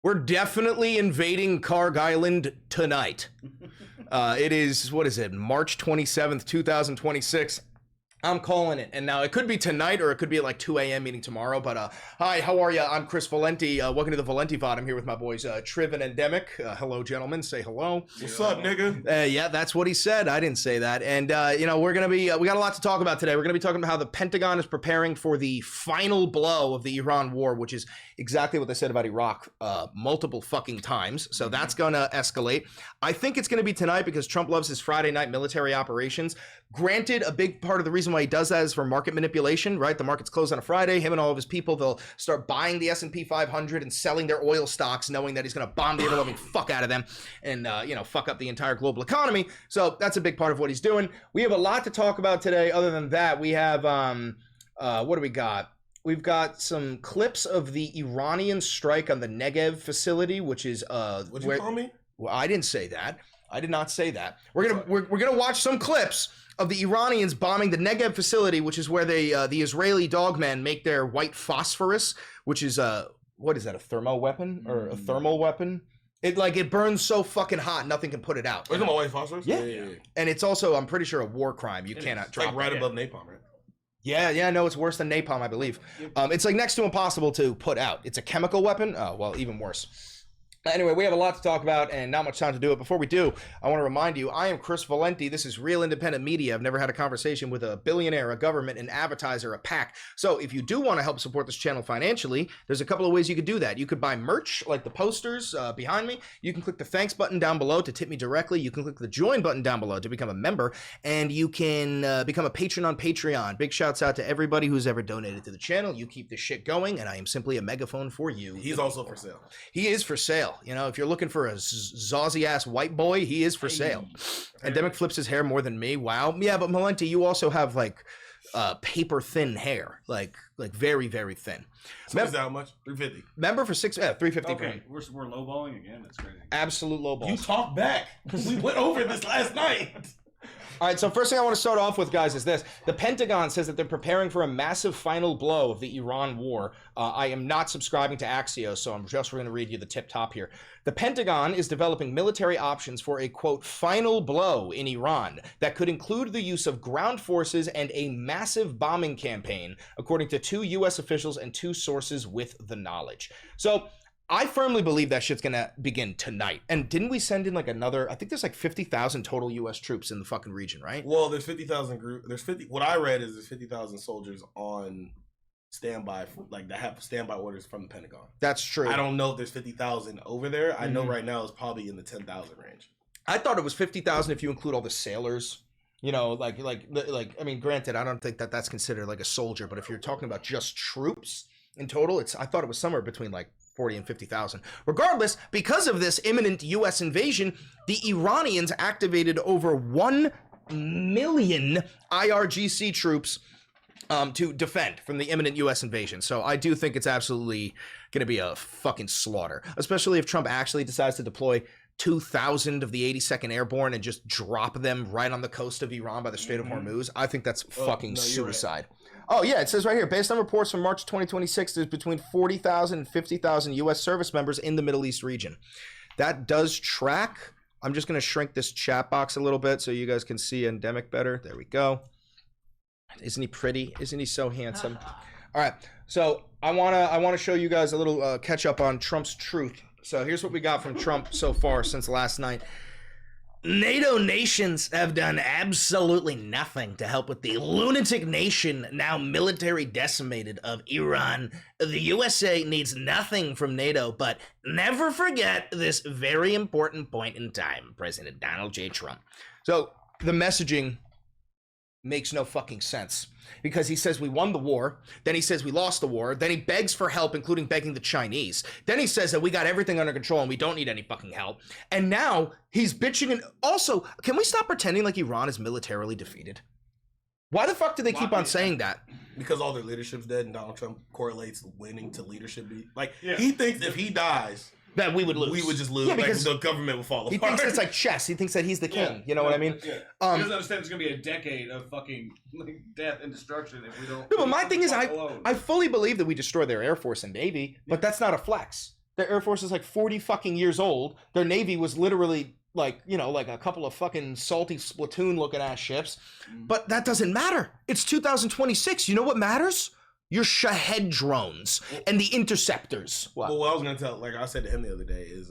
We're definitely invading Karg Island tonight. It is, what is it, March 27th, 2026. I'm calling it. And now it could be tonight or it could be at like 2 a.m. meeting tomorrow. But hi, how are you? I'm Chris Valenti. Welcome to the Valenti VOD. I'm here with my boys Triv and Endemic. Hello, gentlemen. Say hello. What's up, nigga? Yeah, that's what he said. I didn't say that. And, you know, we're going to be, we got a lot to talk about today. We're going to be talking about how the Pentagon is preparing for the final blow of the Iran war, which is exactly what they said about Iraq multiple fucking times. So that's going to escalate. I think it's going to be tonight because Trump loves his Friday night military operations. Granted, a big part of the reason why he does that is for market manipulation, right? The market's closed on a Friday. Him and all of his people, they'll start buying the S&P 500 and selling their oil stocks, knowing that he's going to bomb the ever-loving fuck out of them and, you know, fuck up the entire global economy. So that's a big part of what he's doing. We have a lot to talk about today. Other than that, we have, what do we got? We've got some clips of the Iranian strike on the Negev facility, which is What'd you call me? Well, I didn't say that. I did not say that. We're gonna watch some clips of the Iranians bombing the Negev facility, which is where they the Israeli dogmen make their white phosphorus, which is what is that, a thermo weapon or a thermal weapon? It burns so fucking hot, nothing can put it out. Are you talking about white phosphorus? Yeah. And it's also, I'm pretty sure, a war crime. You cannot drop like right above napalm, right? Yeah, no, it's worse than napalm, I believe. It's like next to impossible to put out. It's a chemical weapon. Oh, well, even worse. Anyway, we have a lot to talk about and not much time to do it. Before we do, I want to remind you, I am Chris Valenti. This is Real Independent Media. I've never had a conversation with a billionaire, a government, an advertiser, a PAC. So if you do want to help support this channel financially, there's a couple of ways you could do that. You could buy merch, like the posters behind me. You can click the thanks button down below to tip me directly. You can click the join button down below to become a member. And you can become a patron on Patreon. Big shouts out to everybody who's ever donated to the channel. You keep this shit going, and I am simply a megaphone for you. He's also for sale. He is for sale. You know, if you're looking for a zazzy ass white boy, he is for sale. Endemic flips his hair more than me. Wow. Yeah, but Valenti, you also have like paper thin hair, like very, very thin. So is that how much? 350. Member for 350. Okay, we're lowballing again. That's crazy. Absolute lowball. You talk back. We went over this last night. All right, so first thing I want to start off with, guys, is this. The Pentagon says that they're preparing for a massive final blow of the Iran war. I am not subscribing to Axios, so I'm just going to read you the tip top here. The Pentagon is developing military options for a, quote, final blow in Iran that could include the use of ground forces and a massive bombing campaign, according to 2 U.S. officials and 2 sources with the knowledge. So I firmly believe that shit's gonna begin tonight. And didn't we send in like another, I think there's like 50,000 total U.S. troops in the fucking region, right? Well, there's 50,000 what I read is there's 50,000 soldiers on standby, like that have standby orders from the Pentagon. That's true. I don't know if there's 50,000 over there. I know right now it's probably in the 10,000 range. I thought it was 50,000 if you include all the sailors. You know, like, I mean, granted, I don't think that that's considered like a soldier, but if you're talking about just troops in total, I thought it was somewhere between like 40 and 50,000. Regardless, because of this imminent U.S. invasion, the Iranians activated over 1 million IRGC troops to defend from the imminent U.S. invasion. So I do think it's absolutely going to be a fucking slaughter, especially if Trump actually decides to deploy 2,000 of the 82nd Airborne and just drop them right on the coast of Iran by the Strait of Hormuz. I think that's fucking suicide. Right. Oh, yeah, it says right here, based on reports from March 2026, there's between 40,000 and 50,000 U.S. service members in the Middle East region. That does track. I'm just going to shrink this chat box a little bit so you guys can see Endemic better. There we go. Isn't he pretty? Isn't he so handsome? All right, so I want to show you guys a little catch up on Trump's truth. So here's what we got from Trump so far since last night. NATO nations have done absolutely nothing to help with the lunatic nation, now military decimated, of Iran. The USA needs nothing from NATO, but never forget this very important point in time, President Donald J. Trump. So the messaging makes no fucking sense, because he says we won the war, then he says we lost the war, then he begs for help, including begging the Chinese, then he says that we got everything under control and we don't need any fucking help, and now he's bitching. And also, can we stop pretending like Iran is militarily defeated? Why the fuck do they keep on saying that? Because all their leadership's dead and Donald Trump correlates winning to leadership. He thinks if he dies, that we would lose. We would just lose. Yeah, because the government would fall apart. He thinks it's like chess. He thinks that he's the king. You know what I mean? Yeah. He doesn't understand it's going to be a decade of fucking death and destruction if we don't. No, but my thing is, I fully believe that we destroy their Air Force and Navy, but that's not a flex. Their Air Force is like 40 fucking years old. Their Navy was literally like, you know, like a couple of fucking salty Splatoon looking ass ships. But that doesn't matter. It's 2026. You know what matters? Your Shahed drones and the interceptors. Well, what I was gonna tell, like I said to him the other day, is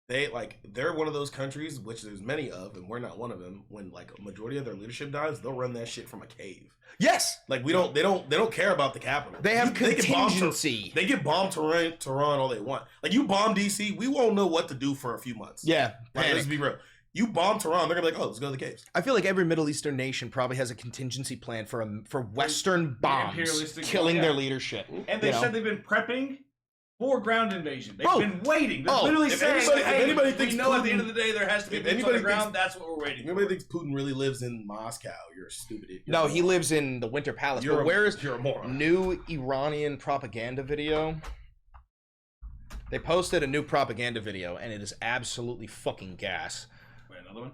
they're one of those countries, which there's many of, and we're not one of them. When like a majority of their leadership dies, they'll run that shit from a cave. Yes. Like they don't care about the capital. They have contingency. They get bombed Tehran all they want. Like you bomb DC, we won't know what to do for a few months. Yeah. Like, let's be real. You bomb Tehran, they're gonna be like, oh, let's go to the caves. I feel like every Middle Eastern nation probably has a contingency plan for Western bombs killing their leadership. And they said they've been prepping for ground invasion. They've been waiting. They're Oh, literally if saying, anybody- if hey, anybody thinks we know at the Putin- end of the day there has to be if boots on anybody the ground. thinks- That's what we're waiting If for. anybody thinks Putin really lives in Moscow, you're a stupid idiot. No, he lives in the Winter Palace. You're But where is you're a moron. new Iranian propaganda video? They posted a new propaganda video, and it is absolutely fucking gas. Wait, another one?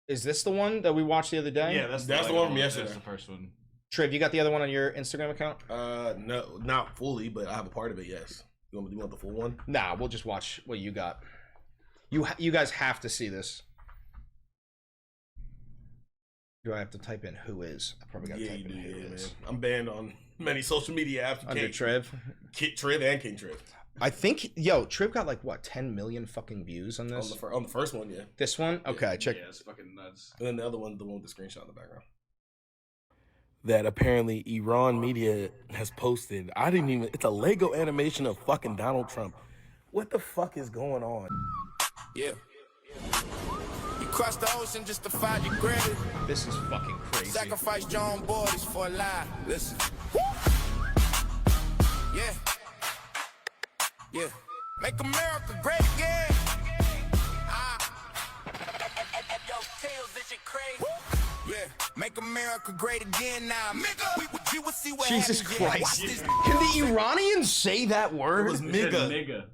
Is this the one that we watched the other day? Yeah, that's the one from yesterday. That's the first one. Triv, you got the other one on your Instagram account? No, not fully, but I have a part of it. Yes. You want the full one? Nah, we'll just watch what you got. You guys have to see this. Do I have to type in who is? I probably got to type in who is. Man. I'm banned on many social media apps. Under Triv. Triv and King Triv. I think, Triv got like, what, 10 million fucking views on this? On the first one, yeah. This one? Okay, check. Yeah, it's fucking nuts. And then the other one, the one with the screenshot in the background. That apparently Iran media has posted. It's a Lego animation of fucking Donald Trump. What the fuck is going on? Yeah. You crossed the ocean just to find your granted. This is fucking crazy. Sacrifice your own borders for a lie. Listen. Yeah. Yeah. Make America great again. Yo, Tails, this shit crazy. Yeah. Make America great again now. We will see what Jesus happens. Yeah. Christ. Watch this. Can the Iranians say that word? It was Nigga.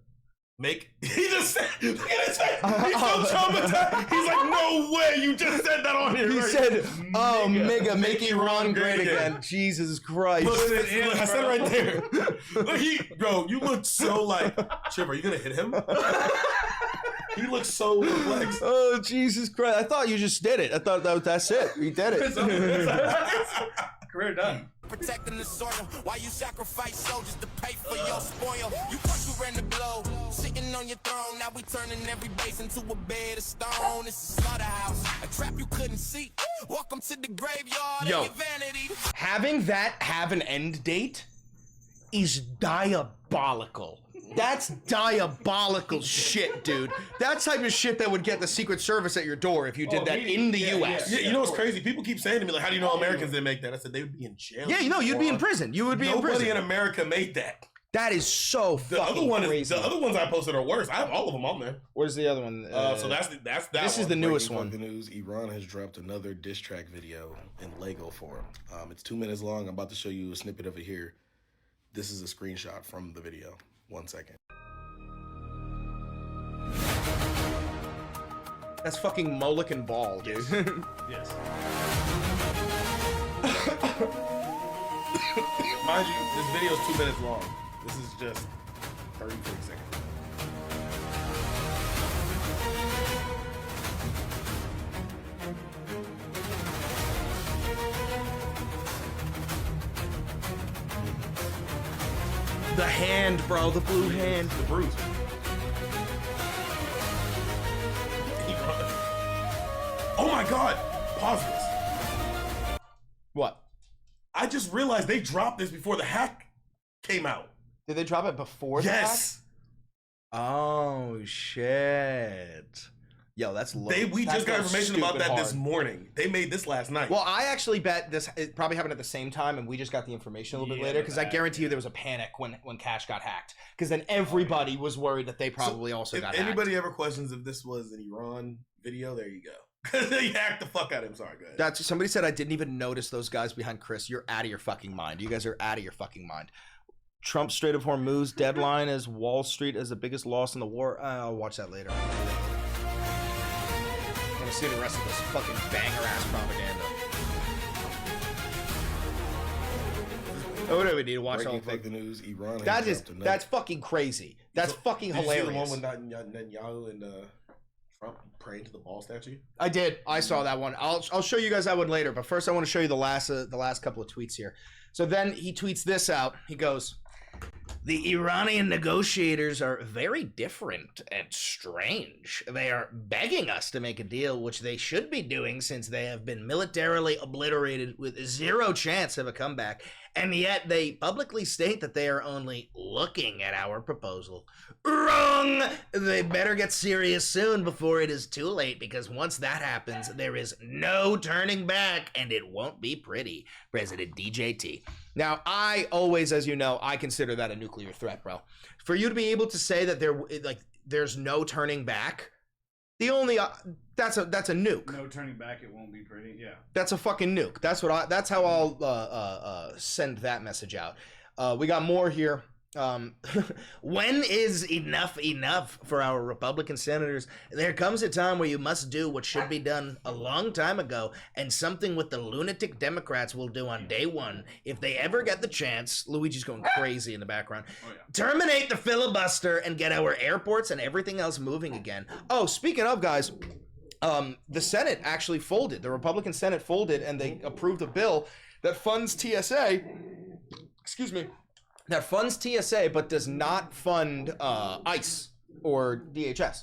He just said, look at his face. He's so traumatized. He's like, no way, you just said that on here. He right? said, oh, nigga, make Iran great again. Jesus Christ. Look, I said it right there. Look, bro, you look so like, Chip, are you gonna hit him? He looks so perplexed. Oh, Jesus Christ. I thought you just did it. I thought that's it. You did it. Career done. Protecting the soil while you sacrifice soldiers to pay for your spoil. You thought you ran the globe, sitting on your throne. Now we turning every base into a bed of stone. It's a slaughterhouse, a trap you couldn't see. Welcome to the graveyard of your vanity. Having that have an end date is diabolical. That's diabolical shit, dude. That type of shit that would get the Secret Service at your door if you did that in the U.S. Yeah, you know what's crazy? People keep saying to me, like, how do you know Americans didn't make that? I said, they would be in jail. Yeah, you'd be in prison. You would be in prison. Nobody in America made that. That is so fucking crazy. The other ones I posted are worse. I have all of them on there. Where's the other one? So that's that. This is the newest one. The news: Iran has dropped another diss track video in Lego form. It's 2 minutes long. I'm about to show you a snippet of it here. This is a screenshot from the video. 1 second. That's fucking Moloch and Ball, dude. Yes. Mind you, this video is 2 minutes long. This is just 30, 40 seconds. The hand, bro. The blue hand. The bruise. Oh my god! Pause this. What? I just realized they dropped this before the hack came out. Did they drop it before the hack? Yes. Oh, shit. Yo, that's low. We That's just got going information about stupid that hard. this morning. They made this last night. Well, I actually bet it probably happened at the same time, and we just got the information a little bit later, because I guarantee you there was a panic when Cash got hacked. Because then everybody was worried that they probably also got hacked. If anybody ever questions if this was an Iran video, there you go. Because they hacked the fuck out of him. Sorry, go ahead. Somebody said I didn't even notice those guys behind Chris. You're out of your fucking mind. You guys are out of your fucking mind. Trump Strait of Hormuz deadline as Wall Street as the biggest loss in the war. I'll watch that later. I want to see the rest of this fucking banger ass propaganda. Oh, no, we need to watch all Breaking of fucking news. Iran. That has is, dropped a that's fucking crazy. That's fucking Did you see hilarious. the one with Netanyahu and Trump praying to the ball statue? I did. I saw that one. I'll show you guys that one later. But first, I want to show you the last couple of tweets here. So then he tweets this out. He goes, "The Iranian negotiators are very different and strange. They are begging us to make a deal, which they should be doing since they have been militarily obliterated with zero chance of a comeback. And yet they publicly state that they are only looking at our proposal. Wrong! They better get serious soon before it is too late, because once that happens, there is no turning back, and it won't be pretty. President DJT." Now, I always, as you know, I consider that a nuclear threat, bro. For you to be able to say that there's no turning back, the only that's a nuke. No turning back. It won't be pretty. Yeah. That's a fucking nuke. That's how I'll send that message out. We got more here. When is enough for our Republican senators? There comes a time where you must do what should be done a long time ago, and something with the lunatic Democrats will do on day one if they ever get the chance. Luigi's going crazy in the background. Oh, yeah. Terminate the filibuster and get our airports and everything else moving again. Oh, speaking of, guys, the Senate actually folded. The Republican Senate folded, and they approved a bill that funds TSA. Excuse me. That funds TSA, but does not fund ICE or DHS.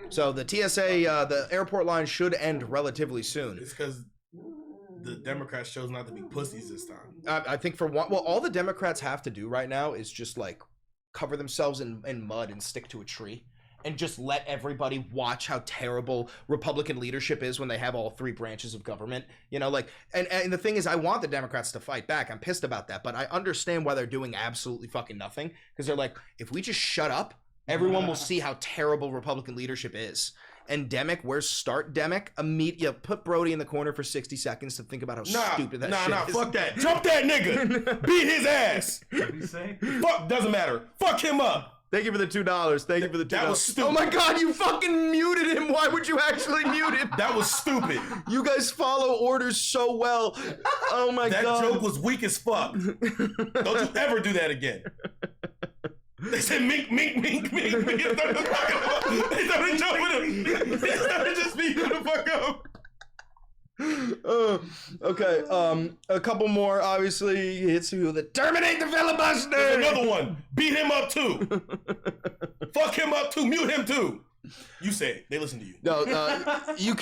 So the TSA, the airport line should end relatively soon. It's because the Democrats chose not to be pussies this time. I think for one, well, all the Democrats have to do right now is just like cover themselves in mud and stick to a tree. And just let everybody watch how terrible Republican leadership is when they have all three branches of government. You know, like, and the thing is, I want the Democrats to fight back. I'm pissed about that, but I understand why they're doing absolutely fucking nothing. Because they're like, if we just shut up, everyone will see how terrible Republican leadership is. And Demick, where's Start Demick? Put Brody in the corner for 60 seconds to think about how stupid that shit is. Fuck that. Jump that nigga. Beat his ass. What did he say? Fuck, doesn't matter. Fuck him up. Thank you for the $2. Thank you for the $2. That was stupid. Oh my God, you fucking muted him. Why would you actually mute him? That was stupid. You guys follow orders so well. Oh my God. That joke was weak as fuck. Don't you ever do that again. They said mink, mink, mink, mink, mink. They started jumping him. They started just beating the fuck up. Okay, a couple more. Obviously, it's who the terminate the filibuster. There's another one. Beat him up too. Fuck him up too. Mute him too. You say it. They listen to you. No, you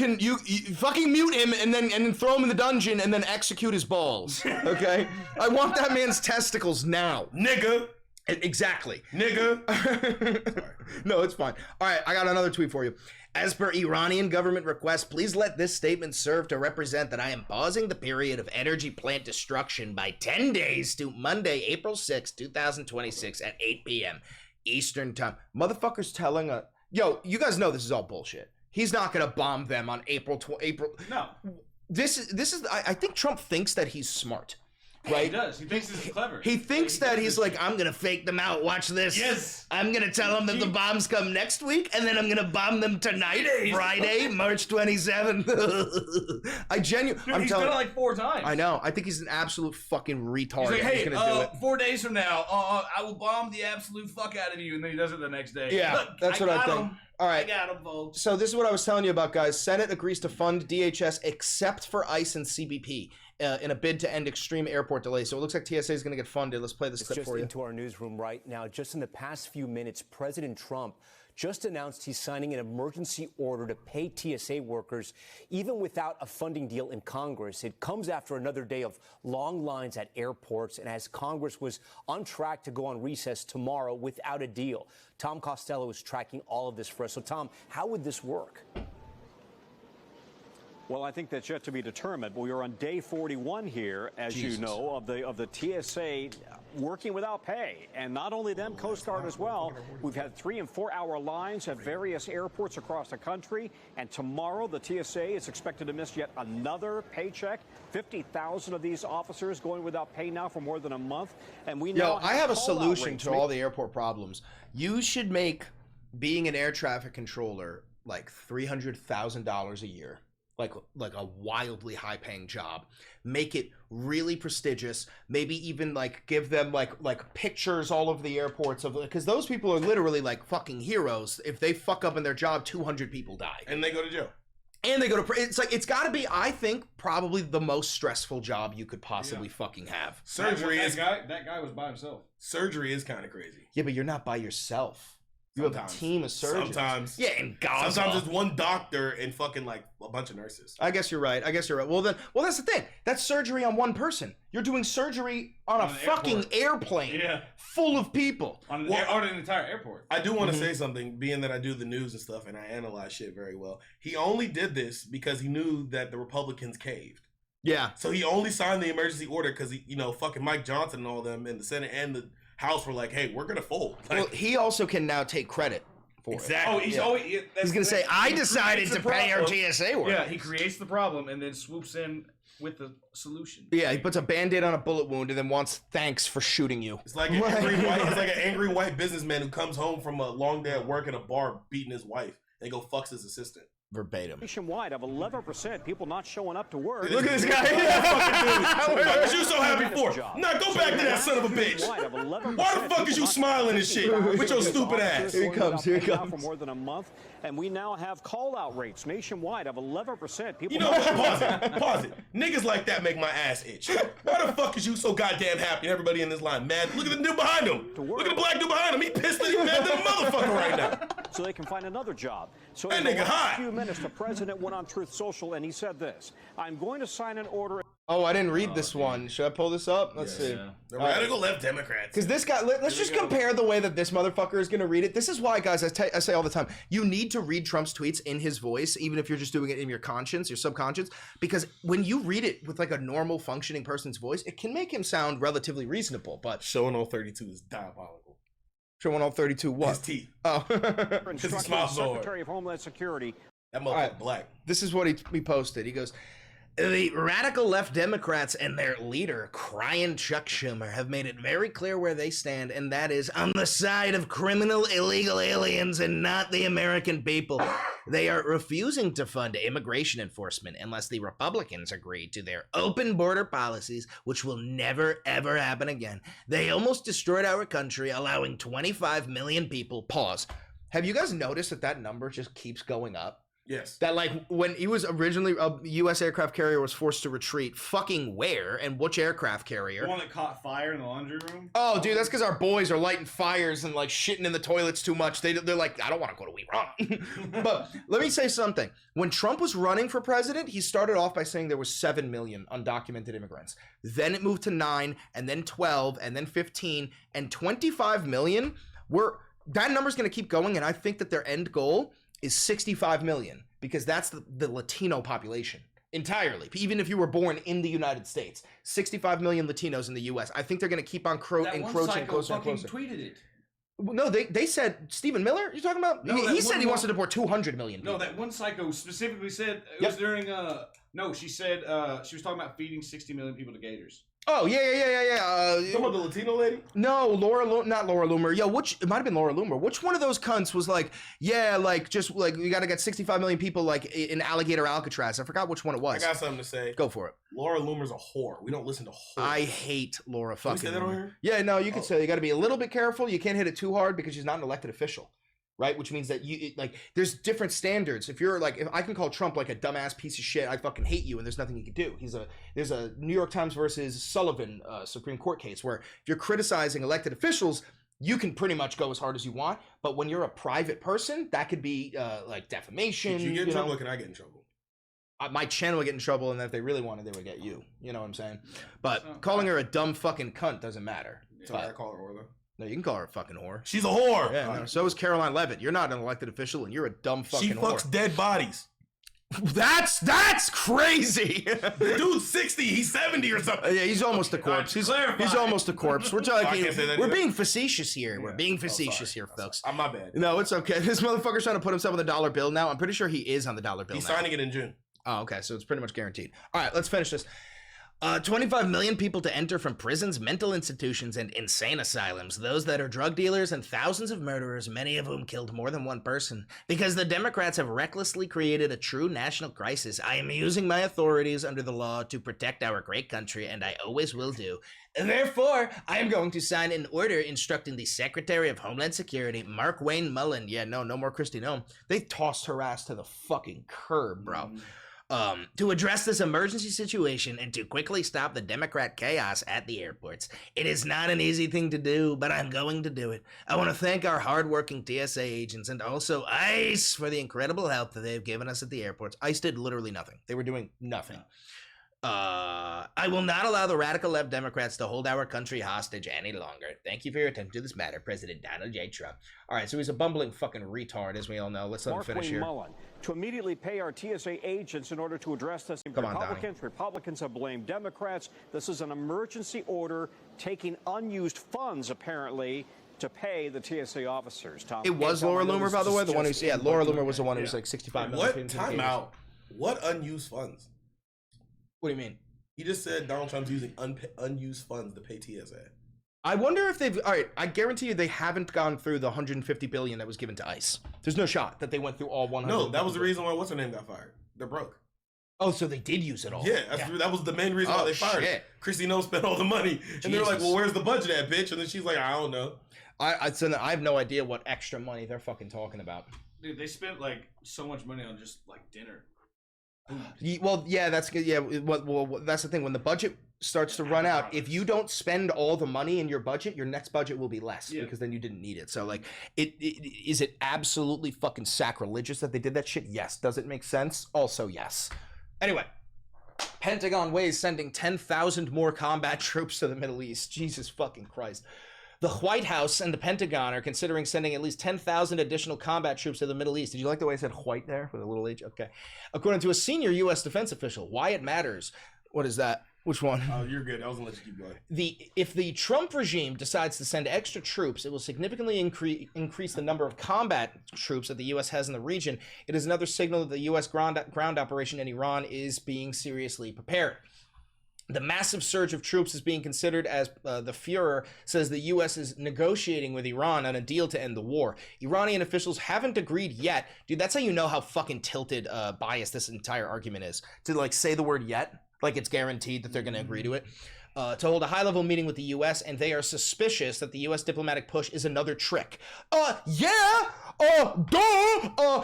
fucking mute him and then throw him in the dungeon and then execute his balls. Okay, I want that man's testicles now, nigga. Exactly, nigga. No, it's fine. All right, I got another tweet for you. As per Iranian government request, please let this statement serve to represent that I am pausing the period of energy plant destruction by 10 days to Monday, April 6, 2026 at 8 p.m. Eastern time. Motherfuckers telling a... Yo, you guys know this is all bullshit. He's not going to bomb them on April... No. This is... I think Trump thinks that he's smart. Right? He does. He thinks this is clever. He thinks that he's like, I'm gonna fake them out. Watch this. Yes. I'm gonna tell them that the bombs come next week, and then I'm gonna bomb them tonight, Friday, March 27th. I'm He's telling. done it like 4 times. I know. I think he's an absolute fucking retard. He's like, hey, gonna do it. 4 days from now, I will bomb the absolute fuck out of you, and then he does it the next day. Yeah, Look, that's what I think. Him. All right. I got him, folks. So this is what I was telling you about, guys. Senate agrees to fund DHS except for ICE and CBP. In a bid to end extreme airport delays. So it looks like TSA is going to get funded. Let's play this clip for you. Into our newsroom right now. Just in the past few minutes, President Trump just announced he's signing an emergency order to pay TSA workers even without a funding deal in Congress. It comes after another day of long lines at airports and as Congress was on track to go on recess tomorrow without a deal. Tom Costello is tracking all of this for us. So, Tom, how would this work? Well, I think that's yet to be determined. We are on day 41 here, as you know, of the TSA working without pay. And not only them, Coast Guard as well. We've had 3- and 4-hour lines at various airports across the country. And tomorrow, the TSA is expected to miss yet another paycheck. 50,000 of these officers going without pay now for more than a month. And we know. I have a solution to all the airport problems. You should make being an air traffic controller like $300,000 a year. like a wildly high paying job, make it really prestigious, maybe even like give them like pictures all over the airports of, because those people are literally like fucking heroes. If they fuck up in their job, 200 people die and they go to jail. And they go to, it's like, it's got to be, I think, probably the most stressful job you could possibly fucking have. Surgery is that guy was by himself. Surgery is kind of crazy. Yeah, but you're not by yourself. You have a team of surgeons. Sometimes. Yeah, and Gaza. Sometimes it's one doctor and fucking like a bunch of nurses. I guess you're right. Well, that's the thing. That's surgery on one person. You're doing surgery on a fucking airplane full of people. On an entire airport. I do want to say something, being that I do the news and stuff and I analyze shit very well. He only did this because he knew that the Republicans caved. Yeah. So he only signed the emergency order because fucking Mike Johnson and all them in the Senate and the House were like, hey, we're gonna fold. Like, well, he also can now take credit for it. Oh, he's gonna say, I decided to pay our TSA work. Yeah, he creates the problem and then swoops in with the solution. Yeah, he puts a Band-Aid on a bullet wound and then wants thanks for shooting you. It's like an angry white businessman who comes home from a long day at work at a bar beating his wife and go fucks his assistant. Verbatim. Nationwide of 11% people not showing up to work. Look at this guy. What was you so happy for? Nah, go back to that son of a bitch. Why the fuck is you smiling and shit with your stupid ass? Here he comes. For more than a month, and we now have call-out rates nationwide of 11%. People. You know what? Pause it. Niggas like that make my ass itch. Why the fuck is you so goddamn happy? Everybody in this line mad. Look at the dude behind him. Look at the black dude behind him. He pissed and he mad than a motherfucker right now. So they can find another job. So that in the nigga last hot. few minutes, the president went on Truth Social and he said this: "I'm going to sign an order." Oh, I didn't read this one. Should I pull this up? Let's see. Yeah. The radical left Democrats. Because this guy, let's just compare the way that this motherfucker is going to read it. This is why, guys, I say all the time, you need to read Trump's tweets in his voice, even if you're just doing it in your conscience, your subconscious, because when you read it with like a normal functioning person's voice, it can make him sound relatively reasonable. But showing all 32 is diabolical. Showing all 32 what? His teeth. Oh. Because he smiles so hard. Secretary of Homeland Security. That motherfucker black. This is what he posted. He goes, the radical left Democrats and their leader, crying Chuck Schumer, have made it very clear where they stand, and that is on the side of criminal illegal aliens and not the American people. They are refusing to fund immigration enforcement unless the Republicans agree to their open border policies, which will never, ever happen again. They almost destroyed our country, allowing 25 million people. Pause. Have you guys noticed that number just keeps going up? Yes. That like when he was originally a U.S. aircraft carrier was forced to retreat, fucking where and which aircraft carrier? The one that caught fire in the laundry room? Oh, dude, that's because our boys are lighting fires and like shitting in the toilets too much. They're like, I don't want to go to Iran. But let me say something. When Trump was running for president, he started off by saying there was 7 million undocumented immigrants. Then it moved to 9, and then 12, and then 15, and 25 million. That number's going to keep going, and I think that their end goal is 65 million, because that's the Latino population entirely. Even if you were born in the United States, 65 million Latinos in the U.S. I think they're going to keep on encroaching closer and closer. Tweeted it. No, they said Stephen Miller. You're talking about? No, he said he wants to deport 200 million people. No, that one psycho specifically said it was during. No, she said she was talking about feeding 60 million people to gators. Oh, yeah. You talking about the Latino lady? No, not Laura Loomer. Yo, it might have been Laura Loomer. Which one of those cunts was like, yeah, like, just, like, we got to get 65 million people, like, in Alligator Alcatraz. I forgot which one it was. I got something to say. Go for it. Laura Loomer's a whore. We don't listen to whores. I hate Laura fucking Can we say that on here? Yeah, no, you can say you got to be a little bit careful. You can't hit it too hard because she's not an elected official. Right, which means that there's different standards. If I can call Trump like a dumbass piece of shit, I fucking hate you, and there's nothing you can do. There's a New York Times versus Sullivan Supreme Court case where if you're criticizing elected officials, you can pretty much go as hard as you want. But when you're a private person, that could be like defamation. Did you get in trouble, or can I get in trouble? My channel would get in trouble, and if they really wanted, they would get you. You know what I'm saying? But calling her a dumb fucking cunt doesn't matter. So I call her whore though. No, you can call her a fucking whore. She's a whore. Yeah, no, so is Caroline Levitt. You're not an elected official, and you're a dumb fucking whore. She fucks dead bodies. That's crazy. The dude's 60, he's 70 or something. Yeah, he's almost a corpse. He's almost a corpse. We're talking. We're being facetious here. Yeah. We're being facetious here, folks. I'm my bad. No, it's okay. This motherfucker's trying to put himself on the dollar bill now. I'm pretty sure he is on the dollar bill. He's signing it in June. Oh, okay. So it's pretty much guaranteed. All right, let's finish this. 25 million people to enter from prisons, mental institutions, and insane asylums. Those that are drug dealers and thousands of murderers, many of whom killed more than one person. Because the Democrats have recklessly created a true national crisis, I am using my authorities under the law to protect our great country, and I always will do. Therefore, I am going to sign an order instructing the Secretary of Homeland Security, Mark Wayne Mullen. Yeah, no more Kristi Noem. They tossed her ass to the fucking curb, bro. To address this emergency situation and to quickly stop the Democrat chaos at the airports. It is not an easy thing to do, but I'm going to do it. I want to thank our hardworking TSA agents and also ICE for the incredible help that they've given us at the airports. ICE did literally nothing. They were doing nothing. I will not allow the radical left Democrats to hold our country hostage any longer. Thank you for your attention to this matter, President Donald J. Trump. All right, so he's a bumbling fucking retard, as we all know. Let's let him finish here. Mullen, to immediately pay our TSA agents in order to address this. Republicans have blamed Democrats. This is an emergency order taking unused funds, apparently, to pay the TSA officers. Tom, it was Laura Loomer, by the way, the one who's, Laura Loomer was the one who was like 65 million. What timeout? What unused funds? What do you mean? He just said Donald Trump's using unused funds to pay TSA. I wonder if they've... All right, I guarantee you they haven't gone through the 150 billion that was given to ICE. There's no shot that they went through all 100. No, that was the reason why what's-her-name got fired. They're broke. Oh, so they did use it all. Yeah, that was the main reason why they fired her. Kristi Noem spent all the money. And they were like, well, where's the budget at, bitch? And then she's like, I don't know. I have no idea what extra money they're fucking talking about. Dude, they spent like so much money on just like dinner. Well, yeah, that's good. Yeah, well, that's the thing. When the budget starts to run out, if you don't spend all the money in your budget, your next budget will be less because then you didn't need it. So, like, is it absolutely fucking sacrilegious that they did that shit? Yes. Does it make sense? Also, yes. Anyway, Pentagon weighs sending 10,000 more combat troops to the Middle East. Jesus fucking Christ. The White House and the Pentagon are considering sending at least 10,000 additional combat troops to the Middle East. Did you like the way I said white there with a little H? Okay. According to a senior U.S. defense official, why it matters. What is that? Which one? Oh, you're good. I was going to let you keep going. If the Trump regime decides to send extra troops, it will significantly increase the number of combat troops that the U.S. has in the region. It is another signal that the U.S. ground operation in Iran is being seriously prepared. The massive surge of troops is being considered as the Führer says the U.S. is negotiating with Iran on a deal to end the war. Iranian officials haven't agreed yet. Dude, that's how you know how fucking tilted biased this entire argument is. To, like, say the word yet, like it's guaranteed that they're going to agree to it. To hold a high-level meeting with the U.S., and they are suspicious that the U.S. diplomatic push is another trick.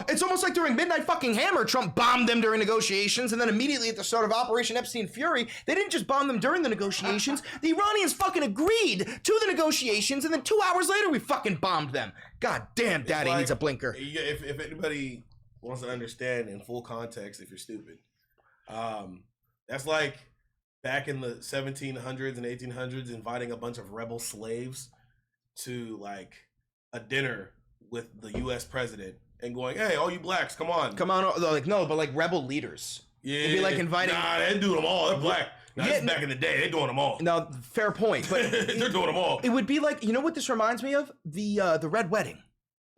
It's almost like during Midnight fucking Hammer, Trump bombed them during negotiations, and then immediately at the start of Operation Epstein Fury, they didn't just bomb them during the negotiations, the Iranians fucking agreed to the negotiations, and then 2 hours later, we fucking bombed them. God damn, Daddy needs a blinker. If anybody wants to understand in full context, if you're stupid, that's like back in the 1700s and 1800s, inviting a bunch of rebel slaves to like a dinner with the U.S. president and going, "Hey, all you blacks, come on." Like no, but like rebel leaders. Yeah, it'd be like inviting. Nah, they do them all. They're black. Now, this is back in the day, they're doing them all. No, fair point, but they're doing them all. It would be like, you know what this reminds me of? The Red Wedding.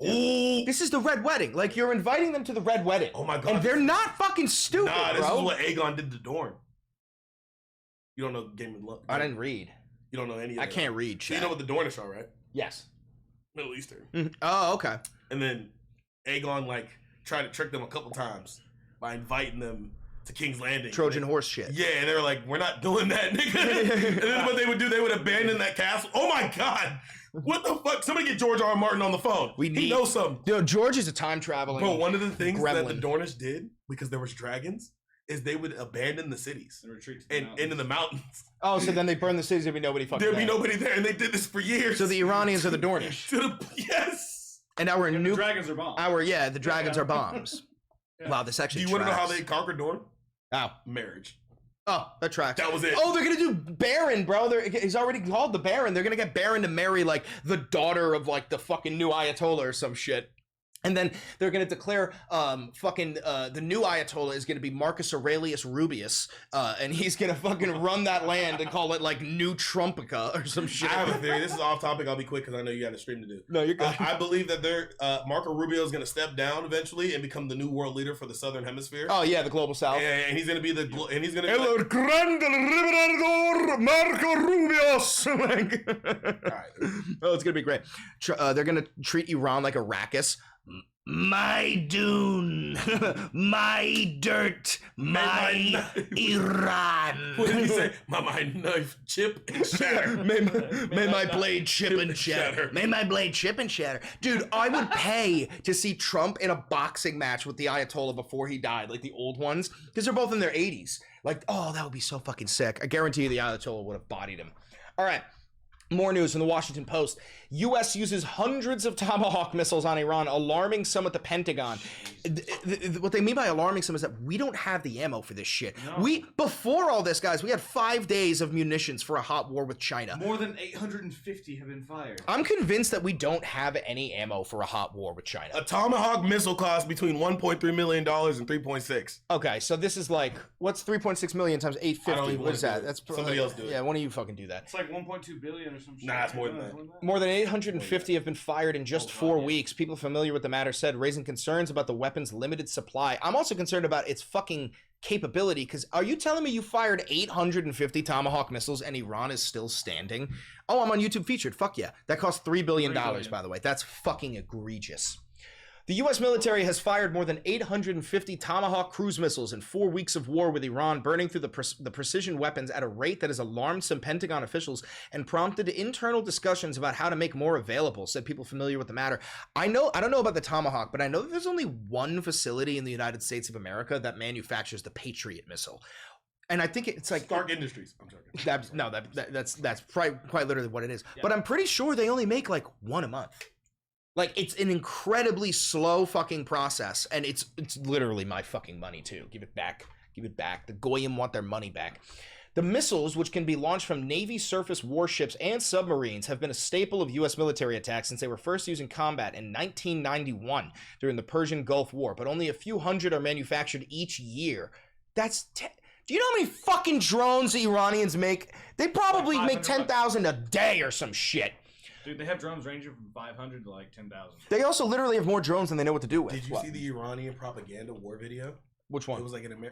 Ooh. This is the Red Wedding. Like, you're inviting them to the Red Wedding. Oh my God. And they're not fucking stupid, Nah, this bro. is what Aegon did to Dorne. You don't know Game of Love? I didn't read. You don't know any of that. I can't read shit. So you know what the Dornish are, right? Yes. Middle Eastern. Mm-hmm. Oh, okay. And then Aegon, like, tried to trick them a couple times by inviting them to King's Landing. Trojan horse shit. Yeah, and they were like, we're not doing that, nigga. And then what they would do, they would abandon that castle. Oh my God. What the fuck? Somebody get George R. R. Martin on the phone. He knows something. Dude, George is a time traveling. Bro, one of the things gremlin. that the Dornish did, because there was dragons, is they would abandon the cities and retreat to the into the mountains. Oh, so then they burn the cities, there'd be nobody fucking There'd be nobody there, and they did this for years. So the Iranians are the Dornish. Yes. And our the dragons are bombs. The dragons are bombs. Yeah. Wow, this actually Do you want to know how they conquered Dorne? How? Marriage. Oh, that tracks. That was it. Oh, they're gonna do Baron, bro. He's already called the Baron. They're gonna get Baron to marry like the daughter of like the fucking new Ayatollah or some shit. And then they're going to declare the new Ayatollah is going to be Marcus Aurelius Rubius, and he's going to fucking run that land and call it like New Trumpica or some shit. I have a theory. This is off topic. I'll be quick because I know you got a stream to do. No, you're good. I believe that Marco Rubio is going to step down eventually and become the new world leader for the Southern Hemisphere. Oh yeah, the global South. And he's going to be El Grande Liberador Marco Rubius. All right. Oh, it's gonna be great. They're gonna treat Iran like Arrakis. My dune, my dirt, my Iran. What did he say? My knife chip and shatter. May my blade chip and shatter. May my blade chip and shatter. Dude, I would pay to see Trump in a boxing match with the Ayatollah before he died, like the old ones, because they're both in their 80s. Like, oh, that would be so fucking sick. I guarantee you the Ayatollah would have bodied him. All right. More news from the Washington Post. U.S. uses hundreds of Tomahawk missiles on Iran, alarming some at the Pentagon. What they mean by alarming some is that we don't have the ammo for this shit. No. Before all this, guys, we had 5 days of munitions for a hot war with China. More than 850 have been fired. I'm convinced that we don't have any ammo for a hot war with China. A Tomahawk missile costs between $1.3 million and $3.6. Okay, so this is like, what's 3.6 million times 850? What is that? That's somebody else do it. Yeah, one of you fucking do that. It's like 1.2 billion or some shit. Nah, it's more than that. More than 850 have been fired in just 4 weeks. People familiar with the matter said, raising concerns about the weapon's limited supply. I'm also concerned about its fucking capability, because are you telling me you fired 850 Tomahawk missiles and Iran is still standing? Oh, I'm on YouTube featured. Fuck yeah. That cost $3 billion, by the way. That's fucking egregious. The U.S. military has fired more than 850 Tomahawk cruise missiles in 4 weeks of war with Iran, burning through the precision weapons at a rate that has alarmed some Pentagon officials and prompted internal discussions about how to make more available, said people familiar with the matter. I don't know about the Tomahawk, but I know that there's only one facility in the United States of America that manufactures the Patriot missile. And I think it's like Stark Industries. I'm joking. That's quite literally what it is. Yeah. But I'm pretty sure they only make like one a month. Like, it's an incredibly slow fucking process, and it's literally my fucking money, too. Give it back. Give it back. The Goyim want their money back. The missiles, which can be launched from Navy surface warships and submarines, have been a staple of U.S. military attacks since they were first used in combat in 1991 during the Persian Gulf War, but only a few hundred are manufactured each year. Do you know how many fucking drones the Iranians make? They probably make 10,000 a day or some shit. Dude, they have drones ranging from 500 to like 10,000. They also literally have more drones than they know what to do with. Did you see the Iranian propaganda war video? Which one? It was like on my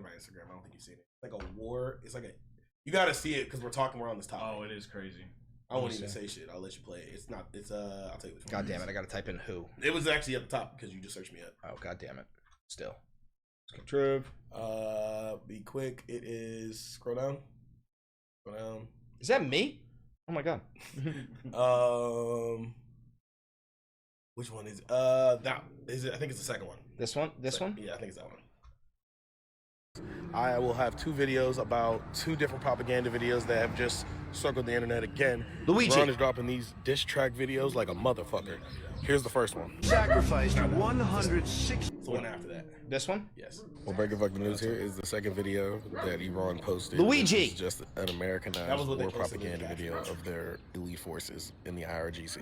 Instagram. I don't think you've seen it. It's like a war. It's like you got to see it because we're on this topic. Oh, it is crazy. I won't even say shit. I'll let you play it. It's not. It's I'll tell you which one. God damn it! I got to type in who. It was actually at the top because you just searched me up. Oh god damn it! Still. Trev. Be quick. It is. Scroll down. Scroll down. Is that me? Oh my god. Which one is that is it? I think it's the second one. This one? This one? Yeah, I think it's that one. I will have 2 videos about 2 different propaganda videos that have just circled the internet again. Luigi. Ron is dropping these diss track videos like a motherfucker. Here's the first one. Sacrificed 160. It's the one after that. This one? Yes. Well, breaking fucking news here is the second video that Iran posted. Luigi! It's just an Americanized war propaganda video of their elite forces in the IRGC.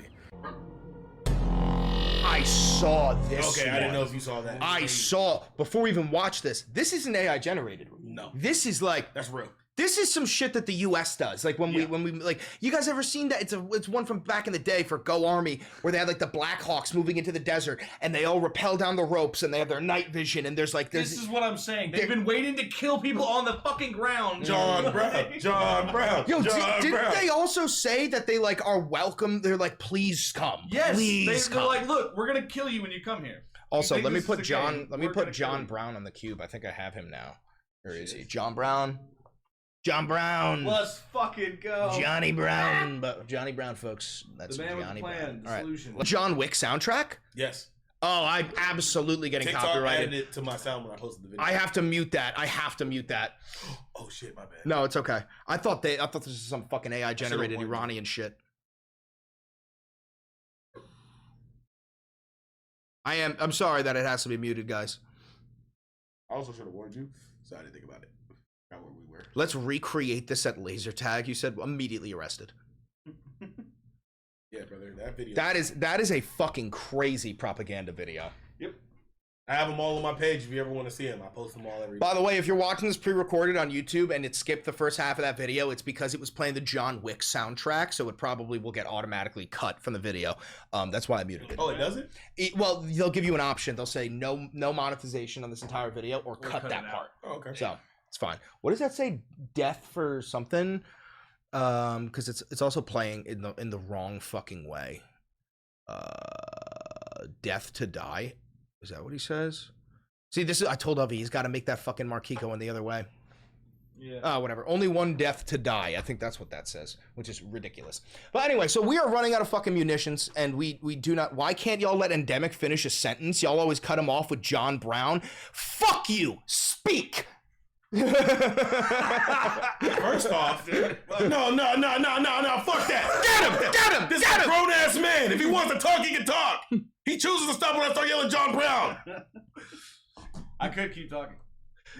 I saw this. Okay, I didn't know if you saw that. I saw, before we even watched this, this isn't AI generated. No. This is like, That's real. this is some shit that the US does. Like when we like, you guys ever seen that? It's one from back in the day for Go Army where they had like the Black Hawks moving into the desert and they all rappel down the ropes and they have their night vision and there's This is what I'm saying. They've been waiting to kill people on the fucking ground. John Brown. Yo, didn't they also say that they like are welcome? They're like, please come. Yes, please they're come. like, look, we're gonna kill you when you come here. Also, You think let me this put is a game? John. Let me We're put gonna kill John you. Brown on the cube. I think I have him now. Where is he? John Brown. John Brown. Let's fucking go. Johnny Brown. But Johnny Brown, folks. That's The man with Johnny the plan, Brown. the All right. solution. John Wick soundtrack. Yes. Oh, I'm absolutely getting TikTok copyrighted. added it to my sound when I posted the video. I have to mute that. I have to mute that. Oh shit, my bad. No, it's okay. I thought this was some fucking AI generated warned you. Iranian shit. I'm sorry that it has to be muted, guys. I also should have warned you, so I didn't think about it. Forgot where we were. Let's recreate this at laser tag. You said immediately arrested. Yeah, brother, that video. That is a fucking crazy propaganda video. Yep. I have them all on my page if you ever want to see them. I post them all every day. By the way, if you're watching this pre-recorded on YouTube and it skipped the first half of that video, it's because it was playing the John Wick soundtrack, so it probably will get automatically cut from the video. That's why I muted it. Oh, it doesn't? Well, they'll give you an option. They'll say no monetization on this entire video or cut that part. Oh, okay. So it's fine. What does that say? Death for something? Because it's also playing in the wrong fucking way. Death to die. Is that what he says? See, I told Avi, he's got to make that fucking marquee go in the other way. Yeah. Whatever. Only one death to die. I think that's what that says, which is ridiculous. But anyway, so we are running out of fucking munitions, and we do not. Why can't y'all let Endemic finish a sentence? Y'all always cut him off with John Brown. Fuck you. Speak. First off, no, fuck that. Get him. This is a grown ass man. If he wants to talk, he can talk. He chooses to stop when I start yelling John Brown. I could keep talking.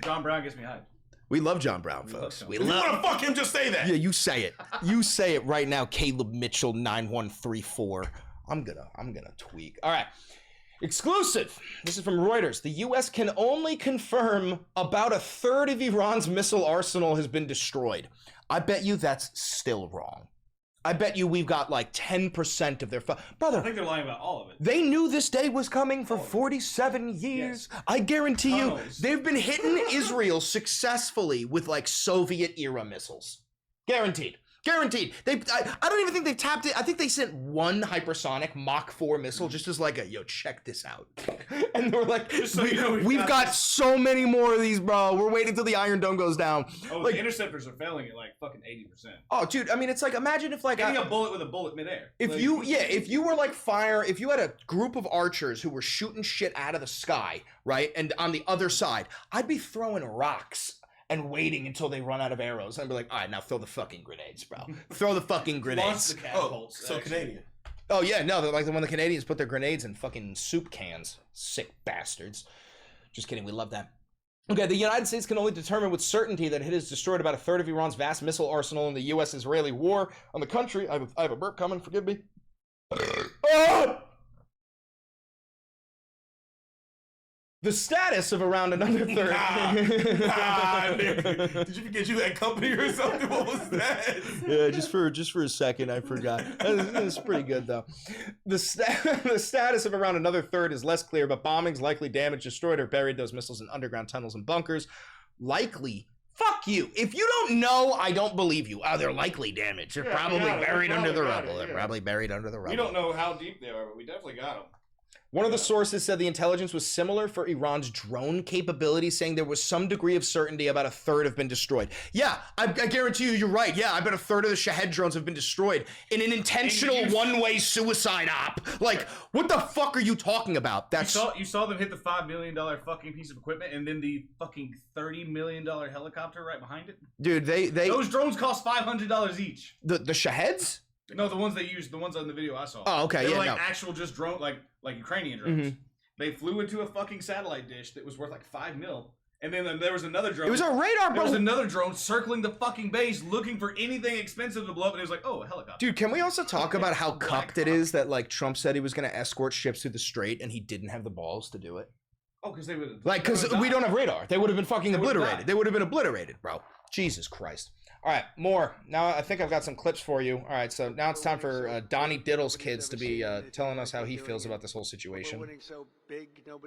John Brown gets me hyped. We love John Brown, folks. If you want to fuck him, just say that. Yeah, you say it. You say it right now, Caleb Mitchell 9134. I'm gonna tweak. All right. Exclusive. This is from Reuters. The U.S. can only confirm about a third of Iran's missile arsenal has been destroyed. I bet you that's still wrong. I bet you we've got like 10% of their... Brother, I think they're lying about all of it. They knew this day was coming for 47 years. Yes. I guarantee you, they've been hitting Israel successfully with like Soviet-era missiles. Guaranteed. Guaranteed. I don't even think they've tapped it. I think they sent one hypersonic Mach 4 missile just as like a, yo, check this out. And they were like, so we've got so many more of these, bro. We're waiting till the Iron Dome goes down. Oh, like, the interceptors are failing at like fucking 80%. Oh, dude, I mean, it's like, imagine if like... Hitting a bullet with a bullet midair. If you were like if you had a group of archers who were shooting shit out of the sky, right? And on the other side, I'd be throwing rocks and waiting until they run out of arrows. I'd be like, all right, now throw the fucking grenades, bro. Throw the fucking grenades. The catapults, so Canadian. Oh, yeah, no, they're like when the Canadians put their grenades in fucking soup cans. Sick bastards. Just kidding, we love that. Okay, the United States can only determine with certainty that it has destroyed about a third of Iran's vast missile arsenal in the U.S.-Israeli war on the country. I have a burp coming, forgive me. The status of around another third. Did you forget you had company or something? What was that? Yeah, just for a second, I forgot. It's pretty good though. The status of around another third is less clear, but bombings likely damaged, destroyed, or buried those missiles in underground tunnels and bunkers. Likely. Fuck you. If you don't know, I don't believe you. Oh, they're likely damaged. They're probably buried under the rubble. They're probably buried under the rubble. We don't know how deep they are, but we definitely got them. One of the sources said the intelligence was similar for Iran's drone capability, saying there was some degree of certainty about a third have been destroyed. Yeah, I guarantee you're right. Yeah, I bet a third of the Shahed drones have been destroyed in an intentional one-way suicide op. Like, what the fuck are you talking about? That's you saw them hit the $5 million fucking piece of equipment and then the fucking $30 million helicopter right behind it? Dude, those drones cost $500 each. The Shaheds? No, the ones they used, the ones on the video I saw. Oh, okay, they were actual just drone, like Ukrainian drones. Mm-hmm. They flew into a fucking satellite dish that was worth like $5 million. And then there was another drone. It was a radar, bro. There was another drone circling the fucking base looking for anything expensive to blow up, and it was like, oh, a helicopter. Dude, can we also talk about how cucked it is that like Trump said he was going to escort ships through the strait and he didn't have the balls to do it? Oh, because they would because we don't have radar. They would have been fucking obliterated. They would have been obliterated, bro. Jesus Christ. All right, more. Now I think I've got some clips for you. All right, so now it's time for Donnie Diddle's kids to be telling us how he feels about this whole situation.